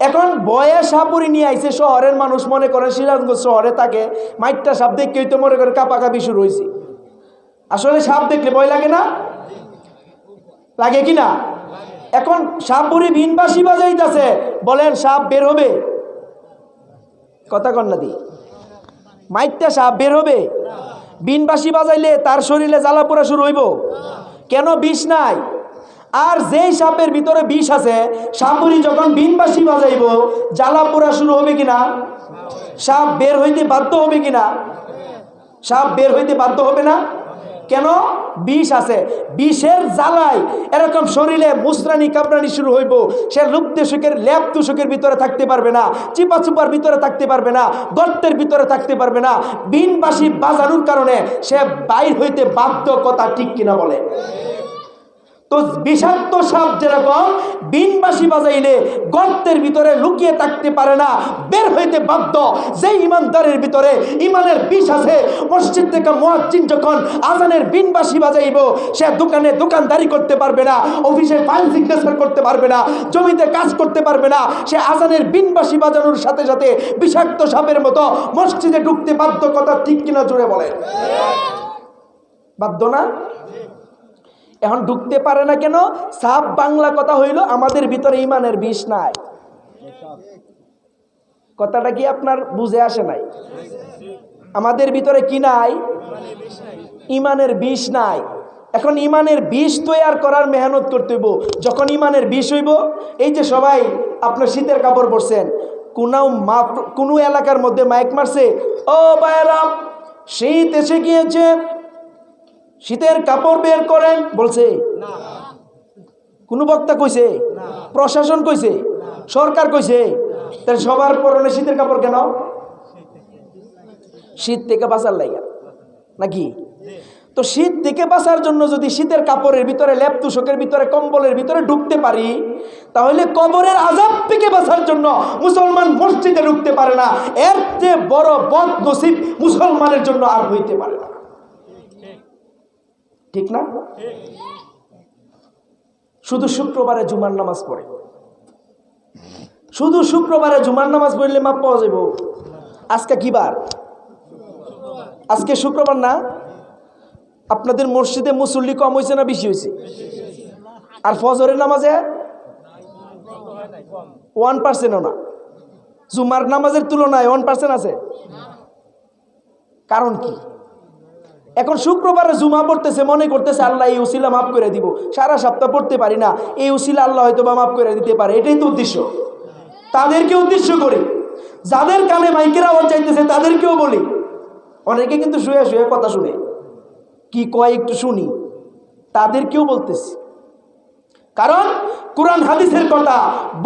এখন বয়ে সাপুরি নিয়ে আইছে শহরের মানুষ, মনে করেন সিরাজগঞ্জ শহরে থাকে, মাইটটা সাপ দেখেই তো মনে করে কাঁপাকাঁপি শুরু হয়েছে। আসলে সাপ দেখলে ভয় লাগে না? লাগে কি না? এখন সাপুরি বিনবাসী বাজাইতেছে, বলেন সাপ বের হবে? কথা কন্যা দি, মাইটটা সাপ বের হবে? বিনবাসী বাজাইলে তার শরীরে জ্বালাপোড়া শুরু হইব। কেন? বিষ নাই। আর যেই সাপের ভিতরে বিষ আছে, সাপুরি যখন বিনবাসী বাজাইব, জ্বালাপোড়া শুরু হবে কিনা? সাপ বের হইতে বাধ্য হবে কিনা? সাপ বের হইতে বাধ্য হবে না? কেন? বিষ আছে। বিষের জ্বালায় এরকম শরীরে মুসরানি কাপড়ানি শুরু হইব। সে লুপ্তেশকের ল্যাপ তুষকের ভিতরে থাকতে পারবে না, চিপা চুপার ভিতরে থাকতে পারবে না, গর্তের ভিতরে থাকতে পারবে না। বিনবাসী বাজানোর কারণে সে বাইর হইতে বাধ্য। কথা ঠিক কিনা বলে? তো বিষাক্ত সাপ যেরকম বিনবাসী বাজাইলে গর্তের ভিতরে লুকিয়ে থাকতে পারে না, বের হইতে বাধ্য। যে ইমানদারের ভিতরে ইমানের বিষ আছে, মসজিদ থেকে মুয়াজ্জিন যখন আজানের বিনবাসী বাজাইব, সে দোকানে দোকানদারি করতে পারবে না, অফিসে ফাইল সিগনেচার করতে পারবে না, জমিতে কাজ করতে পারবে না। সে আজানের বিনবাসী বাজানোর সাথে সাথে বিষাক্ত সাপের মতো মসজিদে ঢুকতে বাধ্য। কথা ঠিক কিনা জুড়ে বলে? বাধ্য না? এখন ঢুকতে পারে না কেন? সাপ বাংলা কথা হইল আমাদের ভিতরে ইমানের বিষ নাই। কথাটা কি আপনার বুঝে আসে নাই? আমাদের ভিতরে কি নাই? ইমানের বিষ নাই। এখন ইমানের বিষ তৈরি করার মেহনত করতে হইব। যখন ইমানের বিষ হইব, এই যে সবাই আপনার শীতের কাপড় পরছেন, কোনো এলাকার মধ্যে মাইক মারছে, ও ভাইরাম শীত এসে গিয়েছে, শীতের কাপড় বের করেন, বলছে? কোন বক্তা কইছে? প্রশাসন কইছে? সরকার কইছে? তাহলে সবার পরনে শীতের কাপড় কেন? শীত থেকে বাঁচার লাগা নাকি? তো শীত থেকে বাঁচার জন্য যদি শীতের কাপড়ের ভিতরে, লেপ তুষকের ভিতরে, কম্বলের ভিতরে ঢুকতে পারি, তাহলে কবরের আযাব থেকে বাঁচার জন্য মুসলমান মসজিদে ঢুকতে পারে না। এর চেয়ে বড় বদনসিব মুসলমানের জন্য আর হইতে পারে না। ঠিক না? শুধু শুক্রবারে জুমার নামাজ পড়ে, শুধু শুক্রবারে জুমার নামাজ পড়লে মাপ পাওয়া যাবে। আজকে কি বার? আজকে শুক্রবার না? আপনাদের মসজিদে মুসল্লি কম হয়েছে না বেশি হয়েছে? আর ফজরের নামাজে 1%ও না। জুমার নামাজের তুলনায় 1% আছে। কারণ কি? এখন শুক্রবারে জুমা পড়তেছে, মনে করতেছে আল্লাহ এই উসিলা মাফ করে দিব, সারা সপ্তাহ পড়তে পারি না, এই উসিলা আল্লাহ হয়তো বা মাফ করে দিতে পারে। এটাই তো উদ্দেশ্য। তাদেরকে উদ্দেশ্য করি, যাদের কানে মাইকের আওয়াজ চাইতেছে তাদেরকেও বলি। অনেকে কিন্তু শুয়ে শুয়ে কথা শুনে, কি কয় একটু শুনি, তাদেরকেও বলতেছি। কারণ কুরআন হাদিসের কথা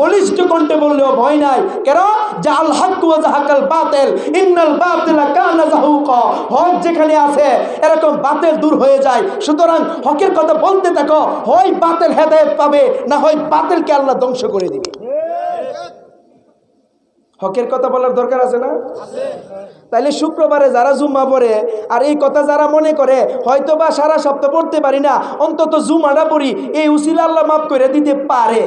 বলিষ্ঠ কণ্ঠে বললেও ভয় নাই। কেন? যে আল হক ওয়া যাহাকাল বাতিল ইন্নাল বাতিলা কানা যাহুকা। হক যেখানে আছে এরকম বাতিল দূর হয়ে যায়। সুতরাং হকের কথা বলতে থাকো, হয় বাতিল হেদায়েত পাবে, না হয় বাতিলকে আল্লাহ ধ্বংস করে দিবে। হকের কথা বলার দরকার আছে না? তাইলে শুক্রবারে যারা জুম্মা পড়ে আর এই কথা যারা মনে করে হয়তো বা সারা সপ্তাহ পড়তে পারি না, অন্তত জুম্মাটা পড়ি, এই উসিলা আল্লাহ মাফ করে দিতে পারে,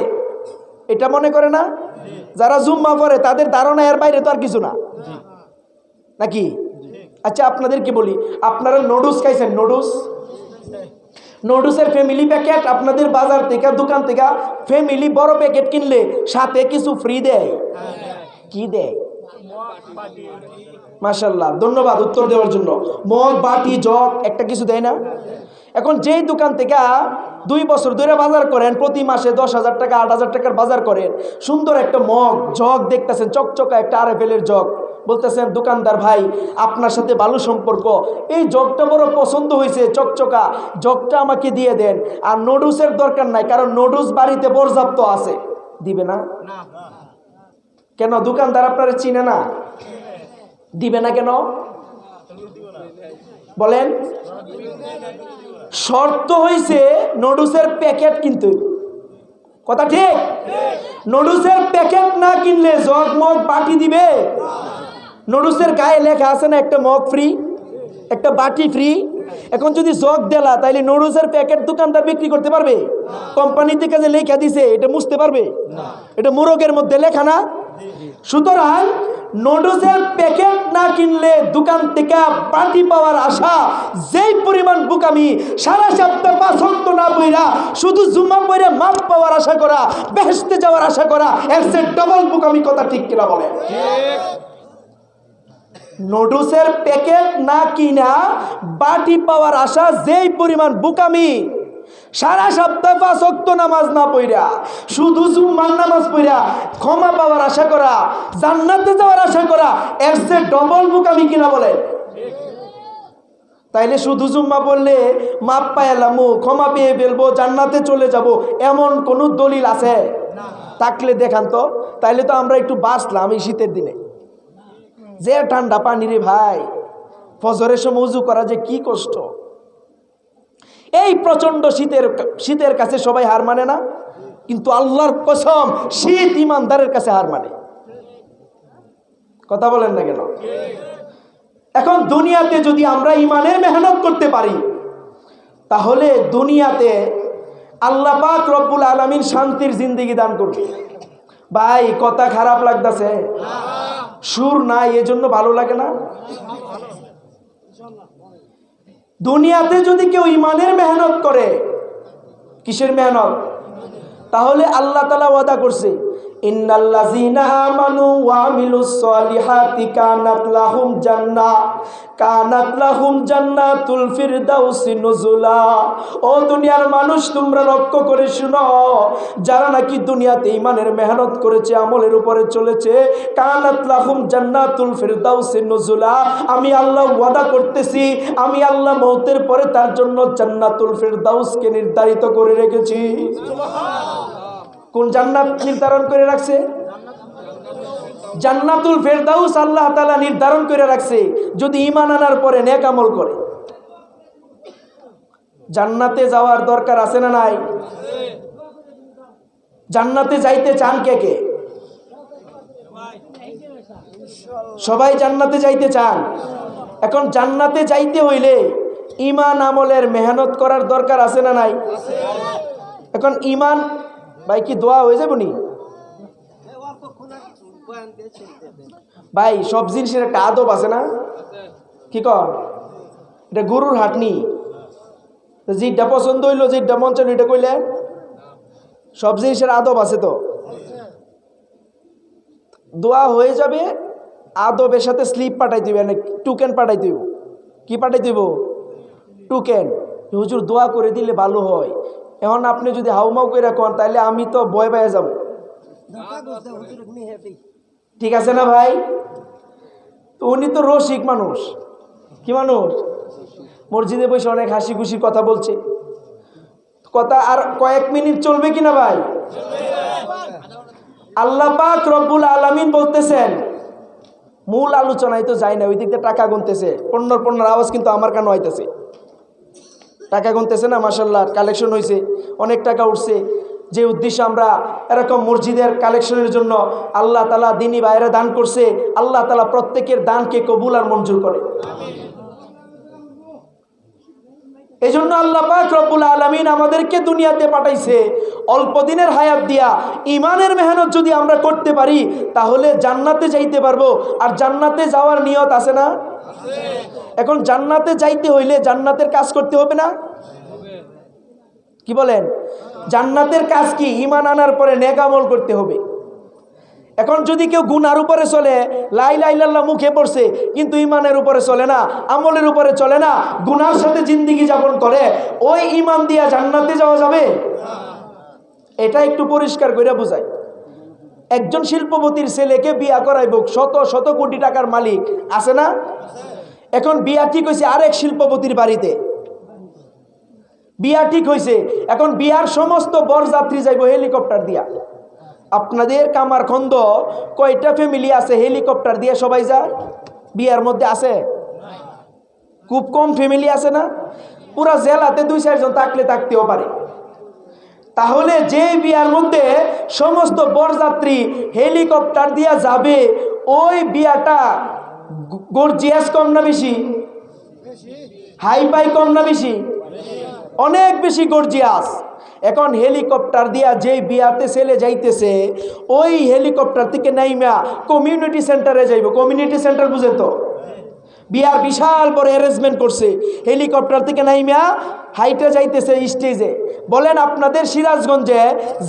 এটা মনে করে না? যারা জুম্মা পড়ে তাদের ধারণা এর বাইরে তো আর কিছু না, নাকি? আচ্ছা আপনাদেরকে বলি, আপনারা নুডলস খাইছেন? নুডলসের ফ্যামিলি প্যাকেট আপনাদের বাজার থেকে, দোকান থেকে ফ্যামিলি বড় প্যাকেট কিনলে সাথে কিছু ফ্রি দেয়। কি দেয়? মাশাআল্লাহ, ধন্যবাদ উত্তর দেওয়ার জন্য। মগ, বাটি, জগ একটা কিছু দেয় না? এখন যেই দোকান থেকে 2 বছর ধরে বাজার করেন, প্রতি মাসে 10,000 টাকা 8,000 টাকার বাজার করেন, সুন্দর একটা জগ দেখতেছেন, চকচকা একটা আরএফএলের জগ, বলতেছেন দোকানদার ভাই আপনার সাথে ভালো সম্পর্ক, এই জগটা বড় পছন্দ হয়েছে, চকচকা জগটা আমাকে দিয়ে দেন, আর নুডলসের দরকার নাই, কারণ নুডলস বাড়িতে পর্যাপ্ত আছে। দিবে না? কেন? দোকানদার আপনারা চিনে না, দিবে না কেন বলেন? শর্ত হয়েছে নুডলসের প্যাকেট কিনতে, কথা ঠিক? নুডলসের প্যাকেট না কিনলে জগ মগ বাটি দিবে? নুডলসের গায়ে লেখা আছে না একটা মগ ফ্রি, একটা বাটি ফ্রি। এখন যদি জগ দেলা, তাইলে নুডলসের প্যাকেট দোকানদার বিক্রি করতে পারবে? কোম্পানি থেকে যে লেখা দিছে এটা মুছতে পারবে? এটা মোরগের মধ্যে লেখা না। সুতরাং নুডলসের প্যাকেট না কিনলে দোকান থেকে বাটি পাওয়ার আশা, যেই পরিমাণ বোকামি, সারা সপ্তাহ 5 ওয়াক্ত না পড়া শুধু জুম্মা পড়ে মাপ পাওয়ার আশা করা, বেহেশতে যাওয়ার আশা করা, এর চেয়ে ডবল বোকামি। কথা ঠিক কিনা বলে? নুডলসের প্যাকেট না কিনা বাটি পাওয়ার আশা, যেই পরিমাণ বোকামি, সারা সপ্তাহ 5 ওয়াক্ত নামাজ না পড়া শুধু জুম্মার নামাজ পড়া ক্ষমা পাওয়ার আশা করা, জান্নাতে যাওয়ার আশা করা, এর চেয়ে ডবল বোকামি কিনা বলে? তাইলে শুধু জুম্মা পড়লে মাপ পাইলাম, ক্ষমা পেয়ে ফেলবো, জান্নাতে চলে যাব, এমন কোন দলিল আছে? থাকলে দেখান তো, তাইলে তো আমরা একটু বাঁচলাম এই শীতের দিনে। যে ঠান্ডা পানি রে ভাই, ফজরের সময় উজু করা যে কি কষ্ট। এই প্রচন্ড শীতের কাছে সবাই হার মানে না, কিন্তু আল্লাহর কসম শীত ইমানদারের কাছে হার মানে। কথা বলেন না কেন? এখন দুনিয়াতে যদি আমরা ইমানের মেহনত করতে পারি, তাহলে দুনিয়াতে আল্লাহ পাক রব্বুল আলামিন শান্তির জিন্দেগি দান করবে। ভাই কথা খারাপ লাগতেছে, সুর নাই এজন্য ভালো লাগে না। দুনিয়াতে যদি কেউ ইমানের মেহনত করে, কিসের মেহনত? তাহলে আল্লাহ তাআলা ওয়াদা করছে, ইন্নাল্লাযীনা আমানু ওয়া আমিলুস সলিহাতি কানাত লাহুম জান্নাতুল ফিরদাউসি নুজুলা। ও দুনিয়ার মানুষ, তোমরা লক্ষ্য করে শুনো, যারা নাকি দুনিয়াতে ঈমানের মেহনত করেছে, আমলের উপরে চলেছে, কানাত লাহুম জান্নাতুল ফিরদাউসি নুজুলা, আমি আল্লাহ ওয়াদা করতেছি, আমি আল্লাহ মওতের পরে তার জন্য জান্নাতুল ফিরদাউসকে নির্ধারিত করে রেখেছি। কোন জান্নাত নির্ধারণ করে রাখছে? জান্নাতুল ফেরদাউস আল্লাহ তাআলা নির্ধারণ করে রাখছে যদি ঈমান আনার পরে নেক আমল করে। জান্নাতে যাওয়ার দরকার আছে না নাই? জান্নাতে যাইতে চান কে কে? সবাই জান্নাতে যাইতে চান। এখন জান্নাতে যাইতে হইলে ঈমান আমলের মেহনত করার দরকার আছে না নাই? এখন ঈমান ভাই কি দোয়া হয়ে যাবে নি ভাই? সব জিনিসের একটা আদব আছে না? কি কর, এটা গরুর হাটনি, যেটা পছন্দ হইলো, যেটা মন চাইল এটা কইলে, সব জিনিসের আদব আছে। তো দোয়া হয়ে যাবে, আদবের সাথে স্লিপ পাঠাই দিবে, টুকেন পাঠাই দিব। কি পাঠাই দিব? টুকেন। হুজুর দোয়া করে দিলে ভালো হয়। এখন আপনি যদি হাউমাউ করে রাখেন, তাহলে আমি তো ভয় পেয়ে যাব। ঠিক আছে না ভাই? তো উনি তো রসিক মানুষ। কি মানুষ? মসজিদে বসে অনেক হাসি খুশি কথা বলছে। কথা আর কয়েক মিনিট চলবে কিনা ভাই? আল্লাহ পাক রব্বুল আলামিন বলতেছেন, মূল আলোচনায় তো যায় না, ওই দিক দিয়ে টাকা গুনতেছে, পণ্যর আওয়াজ কিন্তু আমার কানে হইতেছে। টাকা গুনতেছে না, মাশাআল্লাহ কালেকশন হয়েছে, অনেক টাকা উঠছে। যে উদ্দেশ্যে আমরা এরকম মসজিদের কালেকশনের জন্য আল্লাহ তাআলা দিনী ভাইরা দান করছে, আল্লাহ তাআলা প্রত্যেকের দানকে কবুল আর মঞ্জুর করে। এই জন্য আল্লাহ পাক রব্বুল আলামিন আমাদেরকে দুনিয়াতে পাঠাইছে অল্প দিনের হায়াত দিয়া। ইমানের মেহনত যদি আমরা করতে পারি, তাহলে জান্নাতে যাইতে পারবো। আর জান্নাতে যাওয়ার নিয়ত আছে না? এখন জান্নাতে যাইতে হইলে জান্নাতের কাজ করতে হবে না? কি বলেন? জান্নাতের কাজ কি? ঈমান আনার পরে নেক আমল করতে হবে। এখন যদি কেউ গুনার উপরে চলে, লা ইলাহা ইল্লাল্লাহ মুখে পড়ছে কিন্তু ইমানের উপরে চলে না, আমলের উপরে চলে না, গুনার সাথে জিন্দেগি যাপন করে, ওই ইমান দিয়া জান্নাতে যাওয়া যাবে? এটা একটু পরিষ্কার করে বোঝায়। একজন শিল্পপতির ছেলেকে বিয়া করাইব, শত শত কোটি টাকার মালিক আছে না? এখন বিয়া ঠিক হয়েছে আরেক শিল্পপতির বাড়িতে, বিয়া ঠিক হয়েছে, এখন বিয়ার সমস্ত বরযাত্রী যাইব হেলিকপ্টার দিয়া। আপনাদের কামারখন্দ কয়টা ফ্যামিলি আছে হেলিকপ্টার দিয়ে সবাই যায়? বিয়ার মধ্যে আছে? খুব কম ফ্যামিলি আছে না? পুরা জেলাতে 2-4 জন থাকলে থাকতেও পারে। তাহলে যে বিয়ার মধ্যে সমস্ত বরযাত্রী হেলিকপ্টার দিয়া যাবে, ওই বিয়াটা গর্জিয়াস কম না বেশি? হাইফাই কম না বেশি? অনেক বেশি গর্জিয়াস। এখন হেলিকপ্টার দিয়া যেই বিয়াতে ছেলে যাইতেছে, ওই হেলিকপ্টার থেকে নাইমা কমিউনিটি সেন্টারে যাইব। কমিউনিটি সেন্টার বুঝেন তো? বিয়ার বিশাল বড় অ্যারেঞ্জমেন্ট করছে, হেলিকপ্টার থেকে নাইমা হাইটে যাইতেছে স্টেজে। বলেন আপনাদের সিরাজগঞ্জে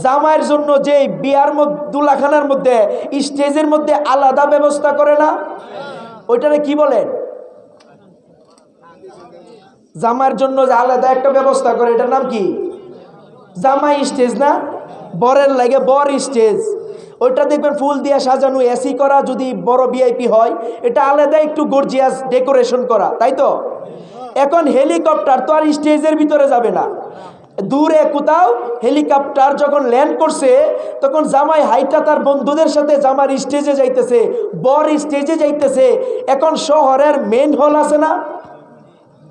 জামাইয়ের জন্য যে বিয়ার দুলাখানার মধ্যে স্টেজের মধ্যে আলাদা ব্যবস্থা করে না, ওইটারে কি বলেন? জামাইয়ের জন্য যে আলাদা একটা ব্যবস্থা করে, এটার নাম কি? জামাই স্টেজ না? বরের লাগে বর স্টেজ। ওইটা দেখবেন ফুল দিয়ে সাজানো, এসি করা, যদি বড় ভিআইপি হয় এটা আলাদা একটু গর্জিয়াস ডেকোরেশন করা, তাই তো? এখন হেলিকপ্টার তো আর স্টেজের ভিতরে যাবে না, দূরে কোথাও হেলিকপ্টার যখন ল্যান্ড করছে তখন জামাই হাইটা তার বন্ধুদের সাথে জামার স্টেজে যাইতেছে, বর স্টেজে যাইতেছে। এখন শহরের মেন হল আছে না,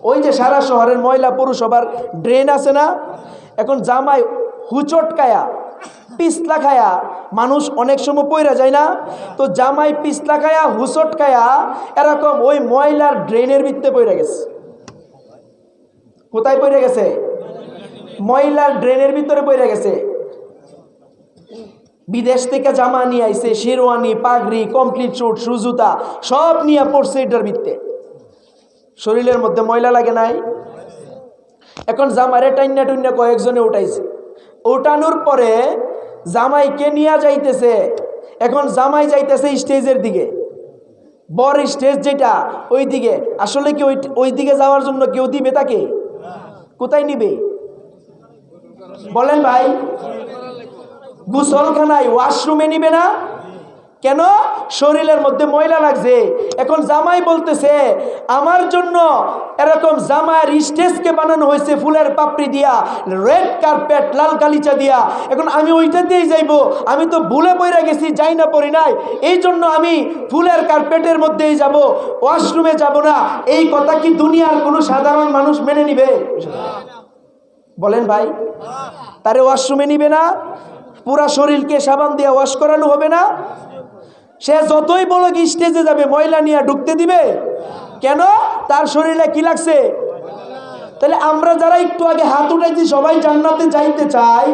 ওই যে সারা শহরের ময়লা পৌরসভার ড্রেন আছে না, এখন জামাই হুচট খায়া পিছলা খায়া, মানুষ অনেক সময় পইরা যায় না, তো জামাই পিছলা খায়া হুচট খায়া এরকম ওই ময়লার ড্রেনের ভিতরে পইরা গেছে। কোথায় পইরা গেছে? ময়লার ড্রেনের ভিতরে পইরা গেছে। বিদেশ থেকে জামা নিয়ে আইছে, শেরওয়ানি, পাগড়ি, কমপ্লিট স্যুট, সুজুতা সব নিয়ে পড়ছে এটার ভিতরে। শরীরের মধ্যে ময়লা লাগে নাই? এখন জামারে টাইনা টুইনা কয়েকজনে উঠাইছে, উঠানোর পরে জামাইকে নিয়ে যাইতেছে। এখন জামাই যাইতেছে স্টেজের দিকে, বর স্টেজ যেটা ওই দিকে। আসলে কি ওই দিকে যাওয়ার জন্য কেউ দিবে তাকে? কোথায় নিবে বলেন ভাই? গোসলখানায়, ওয়াশরুমে নিবে না কেন? শরীরের মধ্যে ময়লা লাগছে। এখন জামাই বলতেছে আমার জন্য এরকম জামার স্টেজকে বানানো হয়েছে ফুলের পাপড়ি দিয়া, রেড কার্পেট, লাল গালিচা দিয়া, এখন আমি ওইটা দিয়েই যাইব। আমি তো ভুলে পড়ে গেছি, যাই না পড়ি নাই, এই জন্য আমি ফুলের কার্পেটের মধ্যেই যাব, ওয়াশরুমে যাব না। এই কথা কি দুনিয়ার কোনো সাধারণ মানুষ মেনে নিবে? বলেন ভাই? তারে ওয়াশরুমে নিবে না? পুরা শরীরকে সাবান দিয়ে ওয়াশ করানো হবে না? সে যতই বলো কি স্টেজে যাবে, ময়লা নিয়ে ঢুকতে দিবে কেন? তার শরীরে কি লাগছে? তাহলে আমরা যারা একটু আগে হাত উঠাইছি সবাই জান্নাতে যাইতে চাই,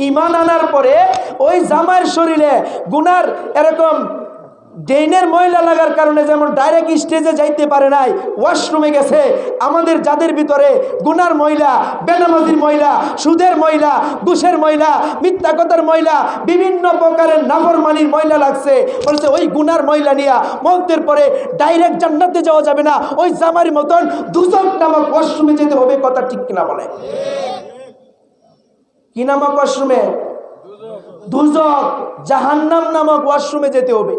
ঈমান আনার পরে ওই জামাইয়ের শরীরে গুনার এরকম ড্রেনের ময়লা লাগার কারণে যেমন ডাইরেক্ট স্টেজে যাইতে পারে নাই, ওয়াশরুমে গেছে, আমাদের যাদের ভিতরে গুনার ময়লা, বেনামাজির ময়লা, সুদের ময়লা, ঘুষের ময়লা, মিথ্যা কথার ময়লা, বিভিন্ন প্রকারের নাফরমানির ময়লা লাগছে, বলছে ওই গুনার ময়লা নিয়ে মওতের পরে ডাইরেক্ট জান্নাতে যাওয়া যাবে না, ওই জামার মতন দুজক নামক ওয়াশরুমে যেতে হবে। কথা ঠিক কিনা বলে? কি নামক ওয়াশরুমে? দুজক, জাহান্নাম নামক ওয়াশরুমে যেতে হবে।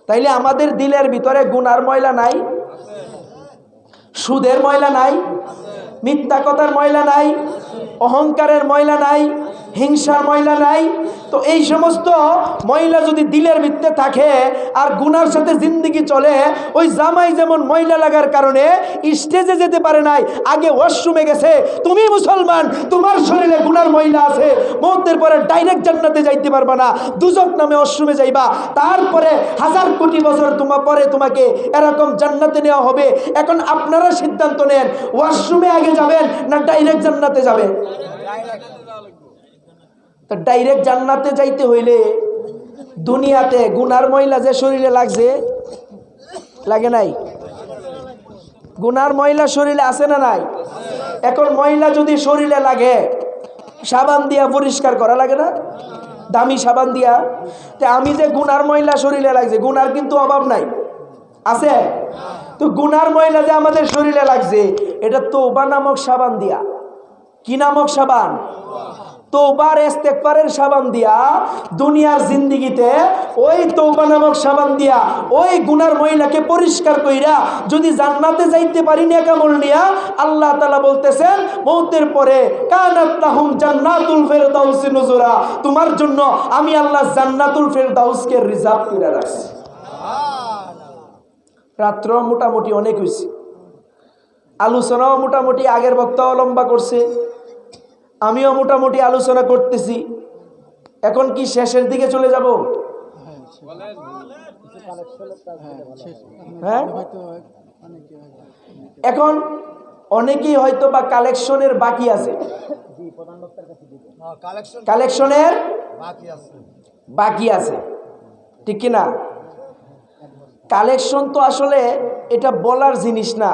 তাইলে আমাদের দিলের ভিতরে গুনার ময়লা নাই? সুদের ময়লা নাই? মিথ্যা কথার ময়লা নাই? অহংকারের ময়লা নাই? হিংসার ময়লা নাই? তো এই সমস্ত ময়লা যদি দিলের ভিতরে থাকে আর গুনার সাথে জিন্দেগি চলে, ওই জামাই যেমন ময়লা লাগার কারণে স্টেজে যেতে পারে নাই, আগে ওয়াশরুমে গেছে, তুমি মুসলমান, তোমার শরীরে গুনার ময়লা আছে, মওতের পরে ডাইরেক্ট জান্নাতে যাইতে পারবা না, দুজক নামে ওয়াশরুমে যাইবা, তারপরে 1000 কোটি বছর পরে তোমাকে এরকম জান্নাতে নেওয়া হবে। এখন আপনারা সিদ্ধান্ত নেন, ওয়াশরুমে আগে যাবেন না ডাইরেক্ট জান্নাতে যাবেন? ডাইরেক্ট জান্নাতে যাইতে হইলে দুনিয়াতে গুনার ময়লা যে শরীরে লাগছে, লাগে নাই? গুনার ময়লা শরীরে আছে না নাই? এখন ময়লা যদি শরীরে লাগে, সাবান দিয়া পরিষ্কার করা লাগে না? দামি সাবান দিয়া। তে আমি যে গুনার ময়লা শরীরে লাগছে, গুনার কিন্তু অভাব নাই, আছে? তো গুনার ময়লা যে আমাদের শরীরে লাগছে, এটা তওবা নামক সাবান দিয়া। কি নামক সাবান? তওবার ইস্তেগফারের সাবান দিয়া দুনিয়ার জিন্দেগিতে ওই তওবা নামক সাবান দিয়া ওই গুনার ময়লাকে পরিষ্কার কইরা যদি জান্নাতে যাইতে পারি নেক আমল নিয়া, আল্লাহ তাআলা বলতেছেন মওতের পরে কানাত লাহুম জান্নাতুল ফিরদাউস নুজুরা, তোমার জন্য আমি আল্লাহ জান্নাতুল ফিরদাউসকে রিজার্ভ করে রাখছি। রাত্র মোটামুটি অনেক হইছে, আলোচনাও মোটামুটি আগের বক্তাও লম্বা করছে, আমিও মোটামুটি আলোচনা করতেছি। এখন কি শেষের দিকে চলে যাব? হ্যাঁ, এখন অনেকেই হয়তো বা কালেকশনের বাকি আছে, কালেকশনের বাকি আছে, ঠিক কিনা? কালেকশন তো আসলে এটা বলার জিনিস না।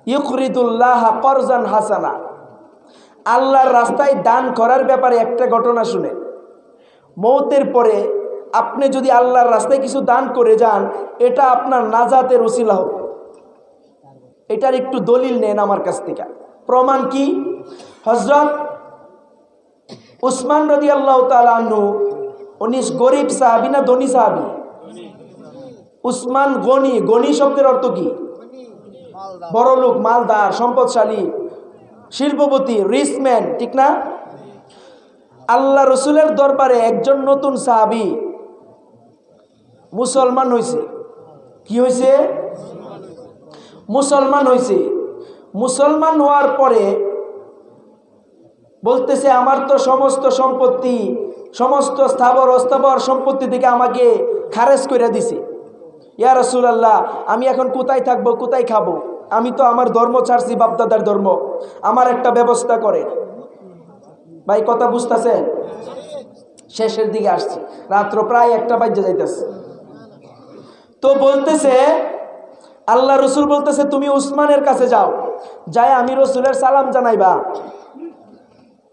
ইউকরিদুল্লাহ করজান হাসানা, আল্লাহর রাস্তায় দান করার ব্যাপারে একটা ঘটনা শুনে, মওতের পরে আপনি যদি আল্লাহর রাস্তায় কিছু দান করে যান, এটা আপনার নাজাতের ওসিলা হবে। এটার একটু দলিল নেন আমার কাছ থেকে। প্রমাণ কি? হযরত উসমান রাদিয়াল্লাহু তাআলা আনহু, উনি গরিব সাহাবী না ধনী সাহাবী? উসমান গনি। গনি শব্দের অর্থ কি? বড় লোক, মালদার, সম্পদশালী, শিল্পপতি, রিচম্যান, ঠিক না? আল্লাহ রসুলের দরবারে একজন নতুন সাহাবী মুসলমান হয়েছে। কি হয়েছে? মুসলমান হয়েছে। মুসলমান হওয়ার পরে বলতেছে, আমার তো সমস্ত সম্পত্তি, সমস্ত স্থাবর অস্থাবর সম্পত্তি থেকে আমাকে খারেজ করে দিছে। ইয়া রাসূলুল্লাহ, আমি এখন কোথায় থাকবো, কোথায় খাবো? আমি তো আমার ধর্ম ছাড়ছি, বাপদাদার ধর্ম, আমার একটা ব্যবস্থা করে। ভাই কথা বুঝতেছেন? শেষের দিকে আসছি, রাত্র প্রায় 1টা বাজে যাইতেছে। তো বলতেছে, আল্লাহ রসুল বলতেছে, তুমি উসমানের কাছে যাও, যায় আমি রসুলের সালাম জানাইবা,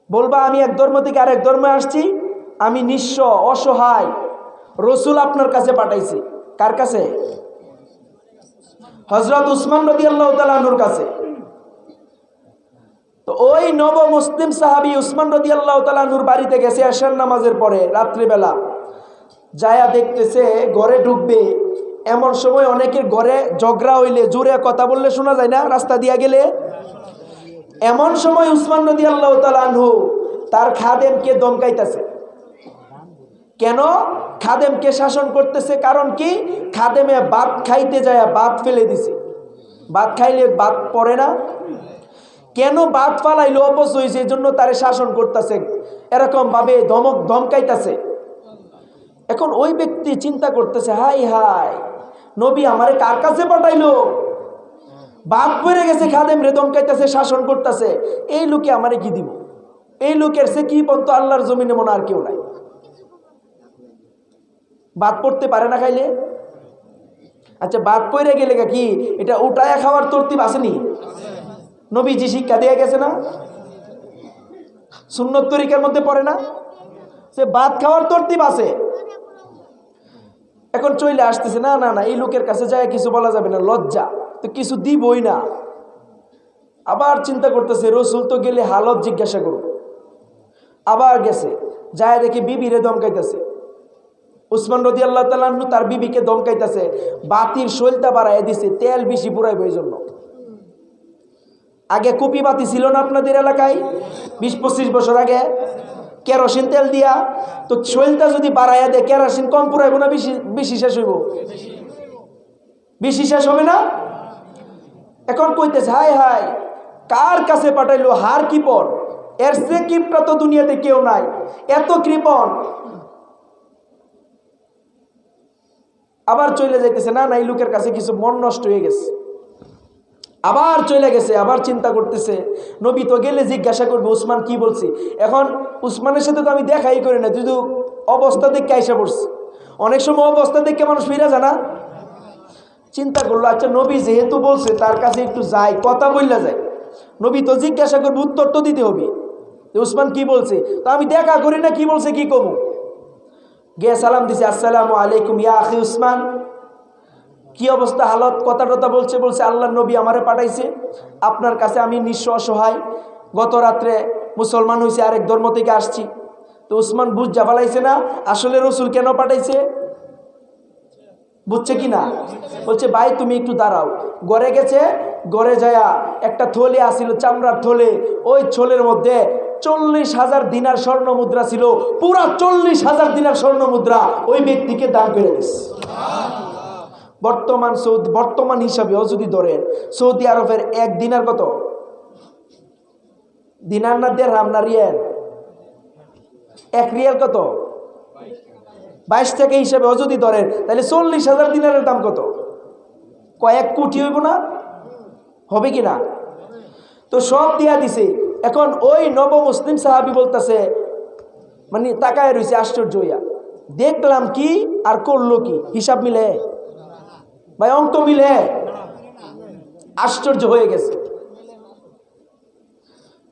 বলবা আমি এক ধর্ম থেকে আরেক ধর্মে আসছি, আমি নিঃস্ব অসহায়, রসুল আপনার কাছে পাঠাইছি। কার কাছে? হযরত উসমান রাদিয়াল্লাহু তাআলা আনহুর কাছে। তো ওই নব মুসলিম সাহাবী উসমান রাদিয়াল্লাহু তাআলা আনহুর বাড়িতে গেছে এশার নামাজের পরে রাত্রিবেলা। যায়া দেখতেছে ঘরে ঢুকবে, এমন সময় অনেকের ঘরে ঝগড়া হইলে জোরে কথা বললে শোনা যায় না, রাস্তা দিয়া গেলে। এমন সময় উসমান রাদিয়াল্লাহু তাআলা আনহু তার খাদেমকে ধমকাইতেছে। কেন খাদেমকে শাসন করতেছে? কারণ কি? খাদেমে ভাত খাইতে যায় ভাত ফেলে দিছে। ভাত খাইলে ভাত পড়ে না, কেন ভাত ফালাইলো অপচয় হয়েছে, এই জন্য তারে শাসন করতেছে, এরকম ভাবে ধমকাইতেছে। এখন ওই ব্যক্তি চিন্তা করতেছে, হাই হাই, নবী আমারে কার কাছে পাঠাইলো? ভাত পড়ে গেছে, খাদেম রে ধমকাইতেছে, শাসন করতেছে, এই লোকে আমারে কি দিব? এই লোকের সে কি পন্ত আল্লাহর জমিনে মনে আর কেউ নাই। ভাত পড়তে পারে না খাইলে। আচ্ছা, ভাত পড়ে গেলে কি এটা উঠায়া খাওয়ার তরতিব আসেনি? নবীজি শিক্ষা দিয়ে গেছে না? সুন্নত তরিকার মধ্যে পড়ে না? সে ভাত খাওয়ার তরতিব আছে। এখন চলে আসতেছে, না না না, এই লোকের কাছে যায় কিছু বলা যাবে না, লজ্জা, তো কিছু দিবই না। আবার চিন্তা করতেছে, রসুল তো গেলে হালত জিজ্ঞাসা করব। আবার গেছে, যায় দেখি বিবিরে ধমকাইতেছে। উসমান রাদিয়াল্লাহু তাআলা আনহু তার বিবিকে ধমকাইতেছে, বাতির শৈলটা বাড়াইয়া দিছে, তেল বেশি পুরাইব এই জন্য। আগে কুপি বাতি ছিল না আপনাদের এলাকায়? 20-25 বছর আগে কেরোসিন তেল দিয়া, তো শৈলটা যদি বাড়াইয়া দেয় কেরোসিন কম পুরাইব না বেশি শেষ হইব? বেশি শেষ হবে না? এখন কইতেছে, হাই হাই, কার কাছে পাঠাইলো? হার কৃপণ, এর সে কিপটা তো দুনিয়াতে কেউ নাই, এত কৃপণ। আবার চলে যাইতেছে, না না, এই লোকের কাছে কিছু মন নষ্ট হয়ে গেছে। আবার চলে গেছে, আবার চিন্তা করতেছে, নবী তো গেলে জিজ্ঞাসা করবে উসমান কি বলছি। এখন উসমানের সাথে তো আমি দেখাই করি না, শুধু অবস্থা দেখে আইসা পড়ছি। অনেক সময় অবস্থা দেখে মানুষ ফিরে যায় না। চিন্তা করলো, আচ্ছা নবী যেহেতু বলছে তার কাছে একটু যাই, কথা বললা যায়। নবী তো জিজ্ঞাসা করবে, উত্তর তো দিতে হবে, উসমান কি বলছে, তো আমি দেখা করি না, কি বলছে কি কমু। গিয়ে সালাম দিছে, আসসালামু আলাইকুম ইয়া আখি উসমান, কি অবস্থা হালত, কথা টথা বলছে। বলছে আল্লাহর নবী আমারে পাঠাইছে আপনার কাছে, আমি নিঃস্ব অসহায়, গত রাত্রে মুসলমান হয়েছে, আরেক ধর্ম থেকে আসছি। তো উসমান বুঝ জাফালাইছে না আসলে রসুল কেন পাঠাইছে, বুঝছে কি না? বলছে ভাই তুমি একটু দাঁড়াও। ঘরে গেছে, ঘরে যায়া একটা থলে আসিল, চামড়ার থলে, ওই থলের মধ্যে 40,000 দিনার স্বর্ণ মুদ্রা ছিল। পুরা 40,000 দিনার স্বর্ণ মুদ্রা ওই ব্যক্তিকে দান করে দিস। বর্তমান হিসাবেও যদি ধরেন সৌদি আরবের এক দিনার কত? দিনার না দিরহাম না রিয়াল? এক রিয়াল কত? 22 টাকা হিসাবেও যদি ধরেন তাহলে 40,000 দিনারের দাম কত? কয়েক কোটি হইব না? হবে কি না? তো সব দিয়া দিছে। এখন ওই নব মুসলিম সাহাবি বলতেছে, মানে তাকায় রয়েছে আশ্চর্য হইয়া, দেখলাম কি আর করলো কি, হিসাব মিলে ভাই, অঙ্ক মিলে, আশ্চর্য হয়ে গেছে।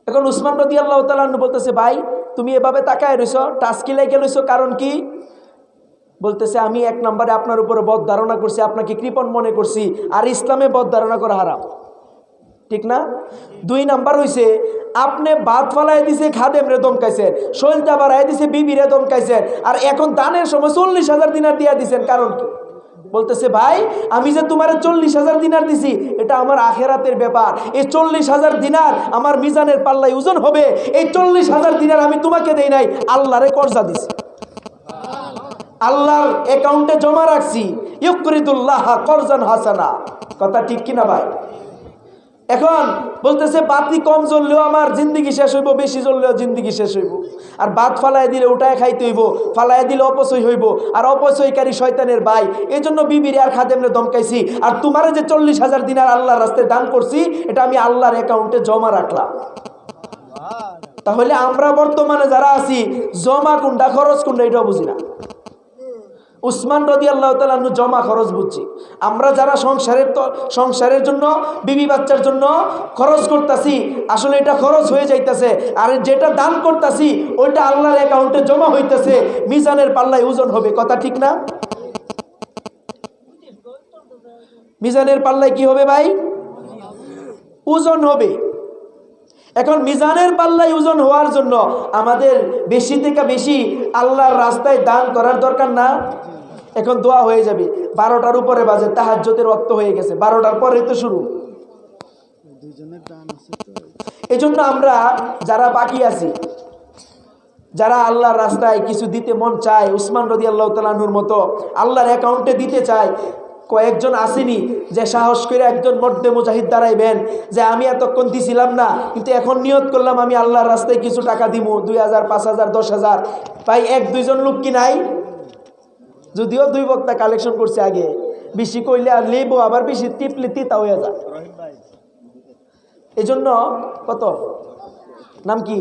এখন উসমান রাদিয়াল্লাহু তাআলা আনহু বলতেছে, ভাই তুমি এভাবে তাকায় রইছো, টাস্কি লাইকে রইছো, কারণ কি? বলতেছে আমি এক নম্বরে আপনার উপরে বদ ধারণা করছি, আপনাকে কৃপণ মনে করছি, আর ইসলামে বদ ধারণা করা হারাম, ঠিক না? 2 নাম্বার হইছে আপনি ভাত ফালাই দিছে, খাদেম রে দমকাইছেন, শৈলটা বাড়াই দিছে, বিবি রে দমকাইছেন, আর এখন দানের সময় 40,000 দিনার দিয়া দিছেন, কারণ কি? বলতেছে ভাই আমি যে তোমার 40,000 দিনার দিছি, এটা আমার আখেরাতের ব্যাপার। এই 40,000 দিনার আমার মিজানের পাল্লায় ওজন হবে। এই 40,000 দিনার আমি তোমাকে দেই নাই, আল্লাহরে কর্জা দিছি, আল্লাহর অ্যাকাউন্টে জমা রাখছি। ইউকরিদুল্লাহ করজান হাসানা, কথা ঠিক কিনা ভাই? এখন বলতেছে বাতি কম জ্বললেও আমার জিন্দিগি শেষ হইব, বেশি জ্বললেও জিন্দিগি শেষ হইব। আর ভাত ফালাই দিলে ওটাই খাইতে হইব, ফালাই দিলে অপচয় হইব, আর অপচয়কারী শয়তানের ভাই। এই জন্য বিবিরে আর খাদেমরে দমকাইছি। আর তোমারে যে 40,000 দিনার আল্লাহর রাস্তায় দান করছি, এটা আমি আল্লাহর অ্যাকাউন্টে জমা রাখলাম। তাহলে আমরা বর্তমানে যারা আছি, জমা কোনটা খরচ কোনটা এটাও বুঝি না। উসমান রাদিয়াল্লাহু তাআলা আনহু জমা খরচ বুঝছি। আমরা যারা সংসারের জন্য, বিবি বাচ্চার জন্য খরচ করতেছি, আসলে এটা খরচ হয়ে যাইতেছে। আর যেটা দান করতেছি ওইটা আল্লাহর অ্যাকাউন্টে জমা হইতেছে, মিজানের পাল্লায় ওজন হবে, কথা ঠিক না? মিজানের পাল্লায় কি হবে ভাই? ওজন হবে। এখন মিজানের পাল্লায় ওজন হওয়ার জন্য আমাদের বেশি থেকে বেশি আল্লাহর রাস্তায় দান করার দরকার না? এখন দোয়া হয়ে যাবে। 12টার উপরে বাজে, তাহাজ্জুদের ওয়াক্ত হয়ে গেছে, 12টার পরে তো শুরু। এই জন্য আমরা যারা বাকি আছি, যারা আল্লাহর রাস্তায় কিছু দিতে মন চায়, উসমান রাদিয়াল্লাহু তাআলা আনহুর মতো আল্লাহর অ্যাকাউন্টে দিতে চায়, কয়েকজন আসেনি যে সাহস করে একজন মর্দে মুজাহিদ দাঁড়াইবেন যে আমি এতক্ষণ দিছিলাম না, কিন্তু এখন নিয়ত করলাম আমি আল্লাহর রাস্তায় কিছু টাকা দিব, 2,000, 5,000, 10,000। ভাই 1-2 জন লোক কি নাই? যদিও 2 বক্তা কালেকশন করছে আগে, বেশি কইলে আর লেবো, আবার বেশি টিপলে তিতা হয়ে যায়। এই জন্য কত নাম কি